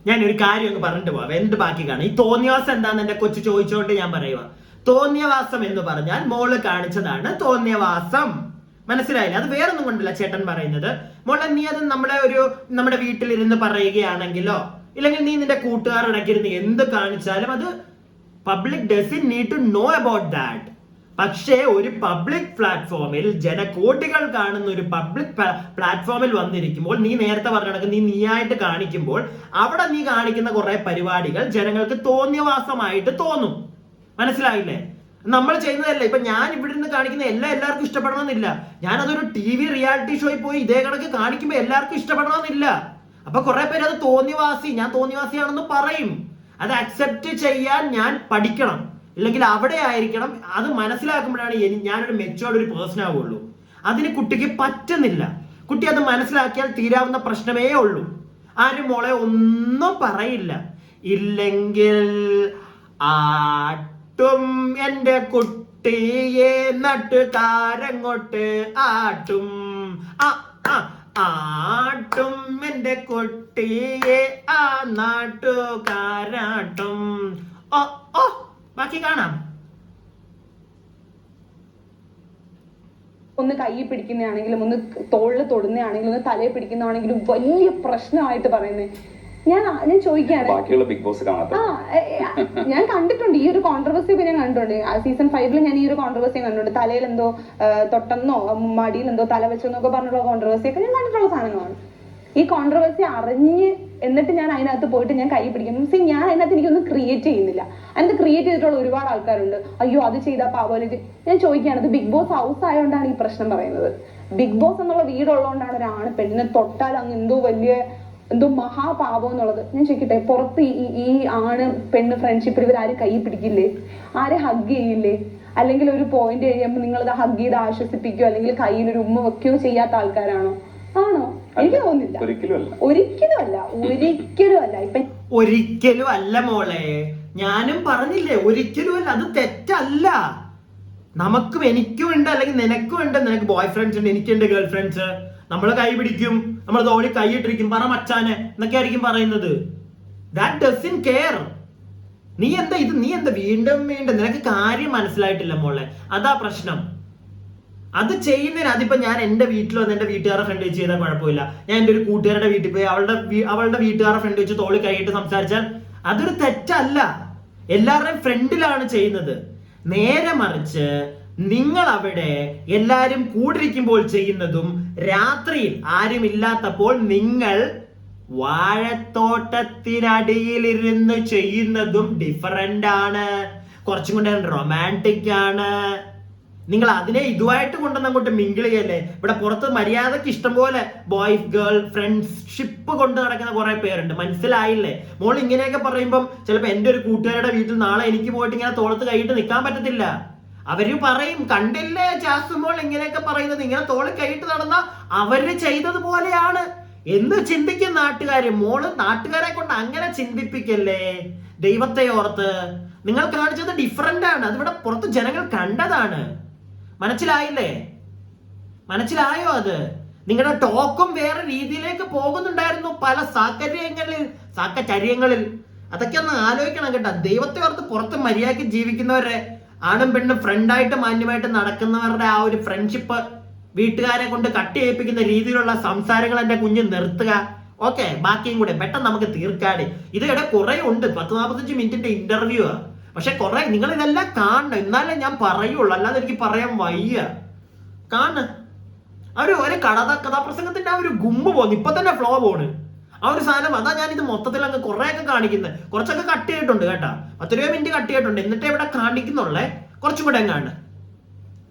Speaker 1: ഞാൻ ഒരു കാര്യം ഒന്ന് പറഞ്ഞിട്ട് പോവാം, എന്ത് ബാക്കി കാണാം. ഈ തോന്നിയവാസം എന്താന്ന് എന്റെ കൊച്ചു ചോദിച്ചോണ്ട് ഞാൻ പറയുക. തോന്നിയവാസം എന്ന് പറഞ്ഞാൽ മോള് കാണിച്ചതാണ് തോന്നിയവാസം, മനസ്സിലായില്ല? അത് വേറൊന്നും കൊണ്ടല്ല ചേട്ടൻ പറയുന്നത്. മോളെ നീ അത് നമ്മുടെ വീട്ടിലിരുന്ന് പറയുകയാണെങ്കിലോ ഇല്ലെങ്കിൽ നീ നിന്റെ കൂട്ടുകാരോടൊക്കെ എന്ത് കാണിച്ചാലും അത് public doesn't need to know about that. പക്ഷേ ഒരു പബ്ലിക് പ്ലാറ്റ്ഫോമിൽ ജനകോടികൾ കാണുന്ന ഒരു പബ്ലിക് പ്ലാറ്റ്ഫോമിൽ വന്നിരിക്കുമ്പോൾ നീ നേരത്തെ പറഞ്ഞ കണക്ക് നീയായിട്ട് കാണിക്കുമ്പോൾ അവിടെ നീ കാണിക്കുന്ന കുറെ പരിപാടികൾ ജനങ്ങൾക്ക് തോന്നിയവാസമായിട്ട് തോന്നും. മനസ്സിലായില്ലേ? നമ്മൾ ചെയ്യുന്നതല്ല. ഇപ്പൊ ഞാൻ ഇവിടെ നിന്ന് കാണിക്കുന്ന എല്ലാവർക്കും ഇഷ്ടപ്പെടണമെന്നില്ല. ഞാനതൊരു TV റിയാലിറ്റി ഷോയിൽ പോയി ഇതേ കണക്ക് കാണിക്കുമ്പോൾ എല്ലാവർക്കും ഇഷ്ടപ്പെടണമെന്നില്ല. അപ്പൊ കുറെ പേര് അത് ഞാൻ തോന്നിവാസിയാണെന്ന് പറയും. അത് അക്സെപ്റ്റ് ചെയ്യാൻ ഞാൻ പഠിക്കണം, ഇല്ലെങ്കിൽ അവിടെ ആയിരിക്കണം. അത് മനസ്സിലാക്കുമ്പോഴാണ് ഞാനൊരു മെച്ചുവേർഡ് ഒരു പേഴ്സൺ ആവുള്ളൂ. അതിന് കുട്ടിക്ക് പറ്റുന്നില്ല. കുട്ടി അത് മനസ്സിലാക്കിയാൽ തീരാവുന്ന പ്രശ്നമേ ഉള്ളൂ. ആരും മോളെ ഒന്നും പറയില്ല. ഇല്ലെങ്കിൽ ആട്ടും എന്റെ കുട്ടിയെ നട്ടുകാരങ്ങോട്ട് ആട്ടും, ആട്ടും എന്റെ കുട്ടിയെ ആ നാട്ടുകാരാട്ടും. ഓ ബാക്കി കാണാം.
Speaker 4: ഒന്ന് കൈ പിടിക്കുന്നതാണെങ്കിലും ഒന്ന് തോളിൽ തൊടുന്നതാണെങ്കിലും ഒന്ന് തലയെ പിടിക്കുന്നതാണെങ്കിലും വലിയ പ്രശ്നമായിട്ട് പറയുന്നത്. ഞാൻ ചോദിക്കുകയാണ്,
Speaker 3: ബിഗ് ബോസ്
Speaker 4: ഞാൻ കണ്ടിട്ടുണ്ട് ഈ ഒരു കോൺട്രവേഴ്സി ഒക്കെ. ഞാൻ കണ്ടിട്ടുണ്ട് സീസൺ 5 ഞാൻ ഈ ഒരു കോൺട്രവേഴ്സി കണ്ടിട്ടുണ്ട്. തലയിൽ എന്തോ തൊട്ടെന്നോ മടിയിൽ എന്തോ തല വെച്ചെന്നൊക്കെ പറഞ്ഞിട്ടുള്ള കോൺട്രവേഴ്സി ഒക്കെ ഞാൻ കണ്ടിട്ടുള്ള സാധനങ്ങളാണ്. ഈ കോൺട്രവേഴ്സി അറിഞ്ഞ് എന്നിട്ട് ഞാൻ അതിനകത്ത് പോയിട്ട് ഞാൻ കൈ പിടിക്കും. ഞാൻ അതിനകത്ത് എനിക്കൊന്നും ക്രിയേറ്റ് ചെയ്യുന്നില്ല. അതിനകത്ത് ക്രിയേറ്റ് ചെയ്തിട്ടുള്ള ഒരുപാട് ആൾക്കാരുണ്ട്. അയ്യോ അത് ചെയ്താൽ പാവം. ഞാൻ ചോദിക്കുകയാണ്, ഇത് ബിഗ് ബോസ് ഹൗസ് ആയതുകൊണ്ടാണ് ഈ പ്രശ്നം പറയുന്നത്? ബിഗ് ബോസ് എന്നുള്ള വീടുള്ളതുകൊണ്ടാണ് ഒരാണ് പെണ്ണിനെ തൊട്ടാൽ അങ്ങ് എന്തോ മഹാപാപം എന്നുള്ളത്? ഞാൻ ചോദിക്കട്ടെ, പുറത്ത് ഈ ആണ് പെണ്ണ് ഫ്രണ്ട്ഷിപ്പിൽ ഇവരാരും കൈ പിടിക്കില്ലേ? ആരെ ഹഗ് ചെയ്യില്ലേ? അല്ലെങ്കിൽ ഒരു പോയിന്റ് കഴിയുമ്പോൾ നിങ്ങളത് ഹഗ് ചെയ്ത് ആശ്വസിപ്പിക്കുകയോ അല്ലെങ്കിൽ കയ്യിൽ ഒരു ഉമ്മ വെക്കുകയോ ചെയ്യാത്ത ആൾക്കാരാണോ? ആണോ? എനിക്ക് തോന്നുന്നില്ല. ഒരിക്കലും അല്ല. ഇപ്പൊ
Speaker 1: ഒരിക്കലും അല്ല മോളെ, ഞാനും പറഞ്ഞില്ലേ, ഒരിക്കലും അല്ല. അത് തെറ്റല്ല. നമുക്കും എനിക്കും ഉണ്ട്, അല്ലെങ്കിൽ നിനക്കും ഉണ്ട്. നിനക്ക് ബോയ് ഫ്രണ്ട്സ് ഉണ്ട്, എനിക്കുണ്ട് ഗേൾ ഫ്രണ്ട്സ്. നമ്മൾ കൈ പിടിക്കും, നമ്മൾ തോളി കൈയിട്ടിരിക്കും, പറ മച്ചാനെ എന്നൊക്കെ ആയിരിക്കും പറയുന്നത്. That doesn't care. നീ എന്താ വീണ്ടും നിനക്ക് കാര്യം മനസ്സിലായിട്ടില്ല മോളെ, അതാ പ്രശ്നം. അത് ചെയ്യുന്നതിന് അതിപ്പോ ഞാൻ എന്റെ വീട്ടിൽ വന്ന് എന്റെ വീട്ടുകാരുടെ ഫ്രണ്ട് വെച്ച് ചെയ്താൽ കുഴപ്പമില്ല. ഞാൻ എന്റെ ഒരു കൂട്ടുകാരുടെ വീട്ടിൽ പോയി അവളുടെ വീട്ടുകാരുടെ ഫ്രണ്ട് വെച്ച് തോളി കൈയിട്ട് സംസാരിച്ചാൽ അതൊരു തെറ്റല്ല. എല്ലാവരുടെയും ഫ്രണ്ടിലാണ് ചെയ്യുന്നത്. നേരെ മറിച്ച് നിങ്ങൾ അവിടെ എല്ലാരും കൂടിരിക്കുമ്പോൾ ചെയ്യുന്നതും രാത്രിയിൽ ആരും ഇല്ലാത്തപ്പോൾ നിങ്ങൾ വാഴത്തോട്ടത്തിനടിയിലിരുന്ന് ചെയ്യുന്നതും ഡിഫറന്റ് ആണ്. കുറച്ചും കൂടെ റൊമാൻറ്റിക് ആണ്. നിങ്ങൾ അതിനെ ഇതുമായിട്ട് കൊണ്ടുവന്ന് അങ്ങോട്ട് മിങ്കിൾ ചെയ്യല്ലേ. ഇവിടെ പുറത്ത് മര്യാദക്ക് ഇഷ്ടംപോലെ ബോയ്സ് ഗേൾ ഫ്രണ്ട്ഷിപ്പ് കൊണ്ട് നടക്കുന്ന കുറെ പേരുണ്ട്. മനസ്സിലായില്ലേ? മോൾ ഇങ്ങനെയൊക്കെ പറയുമ്പം ചിലപ്പോ എന്റെ ഒരു കൂട്ടുകാരുടെ വീട്ടിൽ നാളെ എനിക്ക് പോയിട്ട് ഇങ്ങനെ തോളത്ത് കൈയിട്ട് നിൽക്കാൻ പറ്റത്തില്ല. അവര് പറയും, കണ്ടില്ലേ ജാസ്മോൾ ഇങ്ങനെയൊക്കെ പറയുന്നത്, ഇങ്ങനെ തോളി കൈയിട്ട് നടന്ന അവര് ചെയ്തതുപോലെയാണ് എന്ന് ചിന്തിക്കും നാട്ടുകാര്. മോള് നാട്ടുകാരെ കൊണ്ട് അങ്ങനെ ചിന്തിപ്പിക്കല്ലേ. ദൈവത്തെ ഓർത്ത് നിങ്ങൾ കാണിച്ചത് ഡിഫറന്റ് ആണ്. അതിവിടെ പുറത്ത് ജനങ്ങൾ കണ്ടതാണ്. മനസ്സിലായില്ലേ? മനസ്സിലായോ? അത് നിങ്ങളുടെ ടോക്കും വേറെ രീതിയിലേക്ക് പോകുന്നുണ്ടായിരുന്നു പല സാഹചര്യങ്ങളിൽ. അതൊക്കെ ഒന്ന് ആലോചിക്കണം കേട്ടോ. ദൈവത്തെ ഓർത്ത് പുറത്ത് മര്യാദയ്ക്ക് ജീവിക്കുന്നവരെ, ആണും പെണ്ണും ഫ്രണ്ടായിട്ട് മാന്യമായിട്ട് നടക്കുന്നവരുടെ ആ ഒരു ഫ്രണ്ട്ഷിപ്പ് വീട്ടുകാരെ കൊണ്ട് കട്ടി ഏൽപ്പിക്കുന്ന രീതിയിലുള്ള സംസാരങ്ങൾ എന്റെ കുഞ്ഞ് നിർത്തുക. ഓക്കെ, ബാക്കിയും കൂടെ പെട്ടെന്ന് നമുക്ക് തീർക്കാട്. ഇതിടെ കുറെ ഉണ്ട്, 10-45 മിനിറ്റിന്റെ ഇന്റർവ്യൂ. പക്ഷെ കുറെ നിങ്ങൾ ഇതെല്ലാം കാണണം, എന്നാലേ ഞാൻ പറയുള്ളൂ, അല്ലാതെ എനിക്ക് പറയാൻ വയ്യ. കാണ ഒരു കഥാപ്രസംഗത്തിന്റെ ആ ഒരു ഗുമ്മ് പോന്നു, ഇപ്പൊ തന്നെ ഫ്ലോ പോണ് ആ ഒരു സാധനം. അതാ ഞാൻ ഇത് മൊത്തത്തിൽ അങ്ങ് കുറെയൊക്കെ കാണിക്കുന്നത്. കുറച്ചൊക്കെ കട്ട് ചെയ്തിട്ടുണ്ട് കേട്ടാ, 10-20 മിനിറ്റ് കട്ട് ചെയ്തിട്ടുണ്ട്. എന്നിട്ട് ഇവിടെ കാണിക്കുന്നുള്ളേ. കുറച്ചും കൂടെ എങ്ങാണ്ട്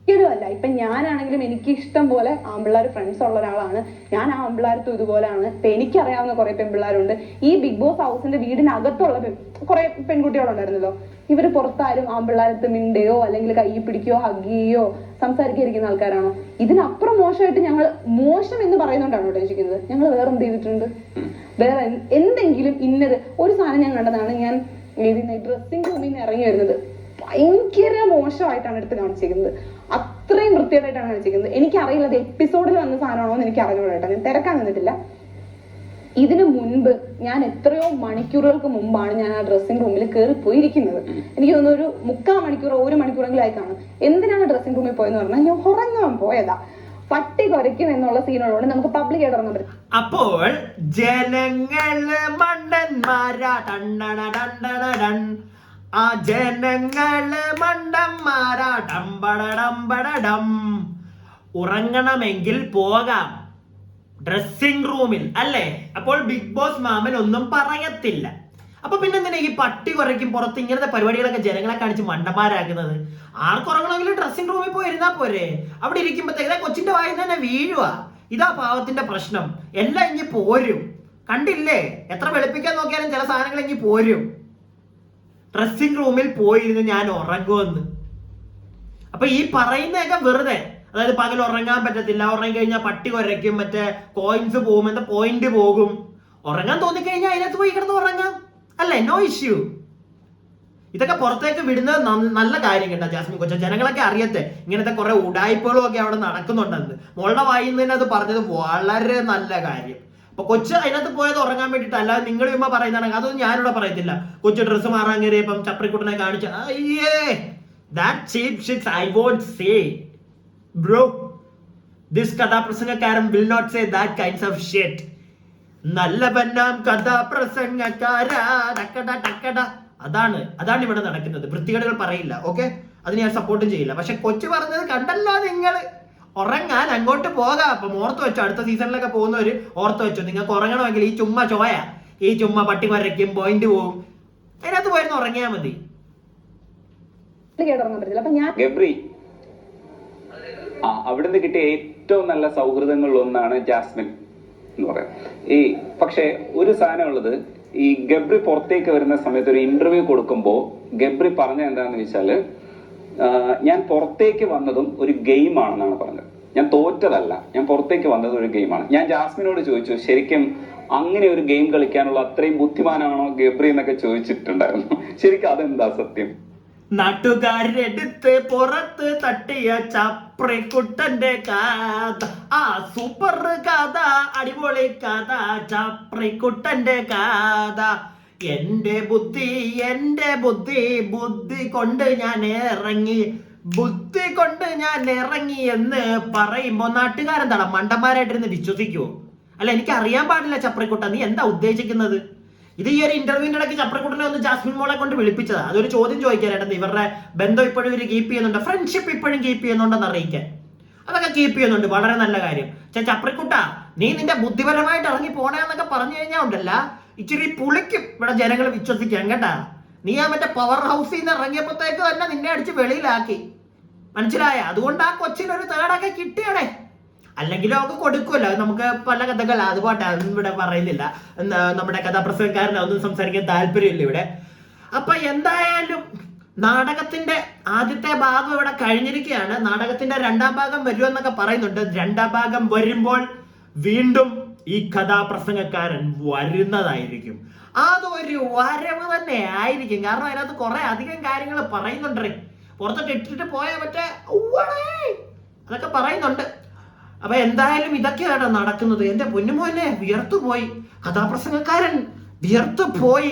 Speaker 4: ഒരിക്കലും അല്ല. ഇപ്പൊ ഞാനാണെങ്കിലും എനിക്ക് ഇഷ്ടം പോലെ ആമ്പിള്ളേർ ഫ്രണ്ട്സ് ഉള്ള ഒരാളാണ് ഞാൻ. ആ ആമ്പിള്ളേർത്തും ഇതുപോലെയാണ്. ഇപ്പൊ എനിക്കറിയാവുന്ന കുറെ പെൺപിള്ളേരുണ്ട്. ഈ ബിഗ് ബോസ് ഹൗസിന്റെ വീടിനകത്തുള്ള കുറെ പെൺകുട്ടികളുണ്ടായിരുന്നല്ലോ. ഇവര് പുറത്താരും ആമ്പിള്ളേരത്ത് മിണ്ടയോ അല്ലെങ്കിൽ കൈ പിടിക്കുകയോ ഹഗ് ചെയ്യോ സംസാരിക്കാതിരിക്കുന്ന ആൾക്കാരാണോ? ഇതിനപ്പുറം മോശമായിട്ട് ഞങ്ങൾ മോശം എന്ന് പറയുന്നോണ്ടാണോ ഉദ്ദേശിക്കുന്നത്? ഞങ്ങൾ വേറെ എന്ത് ചെയ്തിട്ടുണ്ട്? വേറെ എന്തെങ്കിലും ഇന്നത് ഒരു സാധനം ഞാൻ കണ്ടതാണ്. ഞാൻ ഡ്രസ്സിംഗ് റൂമിൽ നിന്ന് ഇറങ്ങി വരുന്നത് ഭയങ്കര മോശമായിട്ടാണ് എടുത്ത് കാണിച്ചിരിക്കുന്നത്. അത്രയും വൃത്തിയായിട്ടാണ് കാണിച്ചിരിക്കുന്നത്. എനിക്കറിയില്ല അത് എപ്പിസോഡിൽ വന്ന സാധനമാണോ എന്ന് എനിക്ക് അറിഞ്ഞുകൂടാ. ഞാൻ തിരക്കാൻ നിന്നിട്ടില്ല. ഇതിനു മുൻപ് ഞാൻ എത്രയോ മണിക്കൂറുകൾക്ക് മുമ്പാണ് ഞാൻ ആ ഡ്രസ്സിംഗ് റൂമിൽ കയറി പോയിരിക്കുന്നത്. എനിക്ക് തോന്നുന്നു ഒരു 3/4 മണിക്കൂറോ 1 മണിക്കൂറെങ്കിലും ആയി കാണും. എന്തിനാണ് ഡ്രസ്സിംഗ് റൂമിൽ പോയെന്ന് പറഞ്ഞാൽ ഞാൻ ഉറങ്ങാൻ പോയതാ. പട്ടി കുരയ്ക്കും എന്നുള്ള സീനുള്ളതുകൊണ്ട് നമുക്ക് പബ്ലിക് ആയിട്ട് ഇറങ്ങാൻ പറ്റും.
Speaker 1: അപ്പോൾ ജനങ്ങള് മണ്ടന്മാരാ ടണ്ടട ആ ജനങ്ങള് മണ്ടന്മാരാ ഡംബടം. ഉറങ്ങണമെങ്കിൽ പോകാം ഡ്രസ്സിംഗ് റൂമിൽ അല്ലേ? അപ്പോൾ ബിഗ് ബോസ് മാമൻ ഒന്നും പറയത്തില്ല. അപ്പൊ പിന്നെ എന്തിനാ ഈ പട്ടി കുറയ്ക്കും പുറത്ത് ഇങ്ങനത്തെ പരിപാടികളൊക്കെ ജനങ്ങളെ കാണിച്ച് മണ്ടന്മാരാക്കുന്നത്? ആർക്കുറങ്ങണമെങ്കിലും ഡ്രസ്സിംഗ് റൂമിൽ പോയി ഇരുന്നാ പോരെ? അവിടെ ഇരിക്കുമ്പോഴത്തേക്ക് കൊച്ചിന്റെ വായിൽ തന്നെ വീഴുക. ഇതാ പാവത്തിന്റെ പ്രശ്നം. എല്ലാം ഇങ്ങി പോരും. കണ്ടില്ലേ, എത്ര വെളുപ്പിക്കാൻ നോക്കിയാലും ചില സാധനങ്ങൾ ഇങ്ങി പോരും. ഡ്രസ്സിംഗ് റൂമിൽ പോയിരുന്ന് ഞാൻ ഉറങ്ങുമെന്ന്. അപ്പൊ ഈ പറയുന്നതൊക്കെ വെറുതെ. അതായത് പകൽ ഉറങ്ങാൻ പറ്റത്തില്ല, ഉറങ്ങി കഴിഞ്ഞാൽ പട്ടി കുരയ്ക്കും, മറ്റേ കോയിൻസ് പോകും, എന്താ പോയിന്റ് പോകും. ഉറങ്ങാൻ തോന്നിക്കഴിഞ്ഞാൽ അതിനകത്ത് പോയി കിടന്ന് ഉറങ്ങാം അല്ലേ? No issue. ഇതൊക്കെ പുറത്തേക്ക് വിടുന്നത് നല്ല കാര്യം കേട്ടോ ജാസ്മിൻ കൊച്ച. ജനങ്ങളൊക്കെ അറിയട്ടെ ഇങ്ങനത്തെ കുറെ ഉടായ്പകളും ഒക്കെ അവിടെ നടക്കുന്നുണ്ടെന്ന്. മോളുടെ വായിൽ നിന്ന് അത് പറഞ്ഞത് വളരെ നല്ല കാര്യം. അപ്പൊ കൊച്ച് അതിനകത്ത് പോയത് ഉറങ്ങാൻ വേണ്ടിയിട്ട്, അല്ലാതെ നിങ്ങൾ ഇമ്മ പറയുന്നതാണ്. അതൊന്നും ഞാനിവിടെ പറയത്തില്ല. കൊച്ചു ഡ്രസ്സ് മാറാൻ കയറിയപ്പം ചപ്രിക്കുട്ടനെ കാണിച്ച അയ്യേ that cheap shit I won't say bro. This കഥാപ്രസംഗക്കാരൻ will not say that kinds of shit. നല്ല ബന്നാം കഥാപ്രസംഗക്കാരാ ടക്കട. അതാണ് ഇവിടെ നടക്കുന്നത്. വൃത്തികേടുകൾ പറയില്ല, ഓക്കെ? അതിന് ഞാൻ സപ്പോർട്ടും ചെയ്യില്ല. പക്ഷെ കൊച്ചു പറഞ്ഞത് കണ്ടല്ലോ നിങ്ങൾ. ഉറങ്ങാൻ അങ്ങോട്ട് പോകാം. അപ്പം ഓർത്ത് വെച്ചോ, അടുത്ത സീസണിലൊക്കെ പോകുന്നവര് ഓർത്ത് വെച്ചോ, നിങ്ങൾക്ക് ഉറങ്ങണമെങ്കിൽ ഈ ചുമ്മാ പട്ടി വരയ്ക്കും, പോയിന്റ് പോകും, അതിനകത്ത് പോയിരുന്നു ഉറങ്ങിയാൽ മതി.
Speaker 3: ഗബ്രി, അവിടുന്ന് കിട്ടിയ ഏറ്റവും നല്ല സൗഹൃദങ്ങളിൽ ഒന്നാണ് ജാസ്മിൻ എന്ന് പറയാം. പക്ഷെ ഒരു സാധനം ഉള്ളത്, ഈ ഗബ്രി പുറത്തേക്ക് വരുന്ന സമയത്ത് ഒരു ഇന്റർവ്യൂ കൊടുക്കുമ്പോൾ ഗബ്രി പറഞ്ഞ എന്താണെന്ന് വെച്ചാല്, ഞാൻ പുറത്തേക്ക് വന്നതും ഒരു ഗെയിം ആണെന്നാണ് പറഞ്ഞത്. ഞാൻ തോറ്റതല്ല, ഞാൻ പുറത്തേക്ക് വന്നത് ഒരു ഗെയിമാണ്. ഞാൻ ജാസ്മിനോട് ചോദിച്ചു, ശരിക്കും അങ്ങനെ ഒരു ഗെയിം കളിക്കാനുള്ള അത്രയും ബുദ്ധിമാനാണോ ഗബ്രി എന്നൊക്കെ ചോദിച്ചിട്ടുണ്ടായിരുന്നു. ശരിക്കും അതെന്താ സത്യം?
Speaker 1: നാട്ടുകാരെടുത്ത് പുറത്ത് തട്ടിയ ചപ്രിക്കുട്ടന്റെ കഥ, ആ സൂപ്പർ കഥ, അടിപൊളി കഥ, ചപ്രിക്കുട്ടന്റെ കഥ. എന്റെ ബുദ്ധി കൊണ്ട് ഞാൻ ഇറങ്ങി എന്ന് പറയുമ്പോ നാട്ടുകാരെന്താടാ മണ്ടന്മാരായിട്ടിരുന്ന് വിശ്വസിക്കുവോ? അല്ല, എനിക്ക് അറിയാൻ പാടില്ല ചപ്രിക്കുട്ട, നീ എന്താ ഉദ്ദേശിക്കുന്നത്? ഇത് ഈ ഒരു ഇന്റർവ്യൂവിന്റെ ഇടയ്ക്ക് ചപ്രക്കുട്ടനെ ഒന്ന് ജാസ്മിൻ മോളെ കൊണ്ട് വിളിപ്പിച്ചതാ. അതൊരു ചോദ്യം ചോദിക്കാനായിട്ട്, ഇവരുടെ ബന്ധം ഇപ്പോഴും ഇവർ കീപ്പ് ചെയ്യുന്നുണ്ട്, ഫ്രണ്ട്ഷിപ്പ് ഇപ്പോഴും കീപ്പ് ചെയ്യുന്നുണ്ടെന്ന് അറിയിക്കാൻ. അതൊക്കെ കീപ്പ് ചെയ്യുന്നുണ്ട്, വളരെ നല്ല കാര്യം. ചപ്രക്കുട്ട, നീ നിന്റെ ബുദ്ധിപരമായിട്ട് ഇറങ്ങി പോണേന്നൊക്കെ പറഞ്ഞു കഴിഞ്ഞാൽ ഉണ്ടല്ല, ഇച്ചിരി പുളിക്കും ഇവിടെ ജനങ്ങൾ വിശ്വസിക്കാൻ കേട്ടാ. നീ ആ മറ്റേ പവർ ഹൗസിൽ നിന്ന് ഇറങ്ങിയപ്പോഴത്തേക്ക് തന്നെ നിന്നെ അടിച്ച് വെളിയിലാക്കി, മനസ്സിലായ? അതുകൊണ്ട് ആ കൊച്ചിനൊരു തേടൊക്കെ കിട്ടിയാണേ. അല്ലെങ്കിലും അവർക്ക് കൊടുക്കുമല്ലോ. നമുക്ക് പല കഥകൾ, അതുപോട്ടെ, അതൊന്നും ഇവിടെ പറയുന്നില്ല. നമ്മുടെ കഥാപ്രസംഗക്കാരനെ ഒന്നും സംസാരിക്കാൻ താല്പര്യമില്ല ഇവിടെ. അപ്പൊ എന്തായാലും നാടകത്തിന്റെ ആദ്യത്തെ ഭാഗം ഇവിടെ കഴിഞ്ഞിരിക്കുകയാണ്. നാടകത്തിന്റെ 2ാം ഭാഗം വരുമെന്നൊക്കെ പറയുന്നുണ്ട്. 2ാം ഭാഗം വരുമ്പോൾ വീണ്ടും ഈ കഥാപ്രസംഗക്കാരൻ വരുന്നതായിരിക്കും. അതൊരു വരവ് തന്നെ ആയിരിക്കും. കാരണം അതിനകത്ത് കുറെ അധികം കാര്യങ്ങൾ പറയുന്നുണ്ടേ. പുറത്തൊക്കെ ഇട്ടിട്ട് പോയാൽ മറ്റേ അതൊക്കെ പറയുന്നുണ്ട്. അപ്പൊ എന്തായാലും ഇതൊക്കെയാണ് നടക്കുന്നത്. എന്റെ പൊന്നുമോനെ വിയർത്തുപോയി, കഥാപ്രസംഗക്കാരൻ വിയർത്തുപോയി.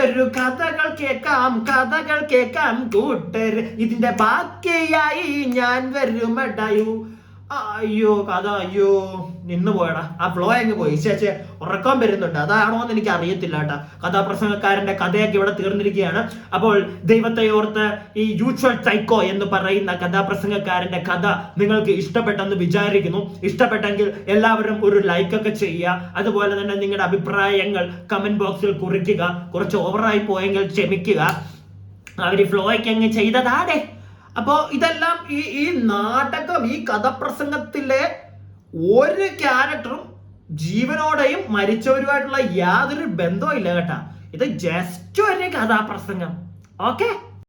Speaker 1: ഒരു കഥകൾ കേൾക്കാം കൂട്ടർ. ഇതിന്റെ ബാക്കിയായി ഞാൻ വരുമടയു. അയ്യോ കഥ, അയ്യോ നിന്ന് പോയടാ, ആ ഫ്ലോ അങ്ങ് പോയി. ചേച്ചേ ഉറക്കം വരുന്നുണ്ട്, അതാണോ എന്ന് എനിക്ക് അറിയത്തില്ല കേട്ടാ. കഥാപ്രസംഗക്കാരന്റെ കഥയൊക്കെ ഇവിടെ തീർന്നിരിക്കുകയാണ്. അപ്പോൾ ദൈവത്തെ ഓർത്ത് ഈ യൂച്വൽ സൈക്കോ എന്ന് പറയുന്ന കഥാപ്രസംഗക്കാരന്റെ കഥ നിങ്ങൾക്ക് ഇഷ്ടപ്പെട്ടെന്ന് വിചാരിക്കുന്നു. ഇഷ്ടപ്പെട്ടെങ്കിൽ എല്ലാവരും ഒരു ലൈക്കൊക്കെ ചെയ്യുക. അതുപോലെ തന്നെ നിങ്ങളുടെ അഭിപ്രായങ്ങൾ കമന്റ് ബോക്സിൽ കുറിക്കുക. കുറച്ച് ഓവറായി പോയെങ്കിൽ ക്ഷമിക്കുക. അവർ ഫ്ലോയ്ക്ക് അങ്ങ് ചെയ്തതാടേ. അപ്പോ ഇതെല്ലാം ഈ നാടകം, ഈ കഥപ്രസംഗത്തിലെ ഒരു ക്യാരക്ടറും ജീവനോടെയും മരിച്ചവരുമായിട്ടുള്ള യാതൊരു ബന്ധവും ഇല്ല കേട്ടാ. ഇത് ജസ്റ്റ് ഒരു കഥാപ്രസംഗം. ഓക്കെ.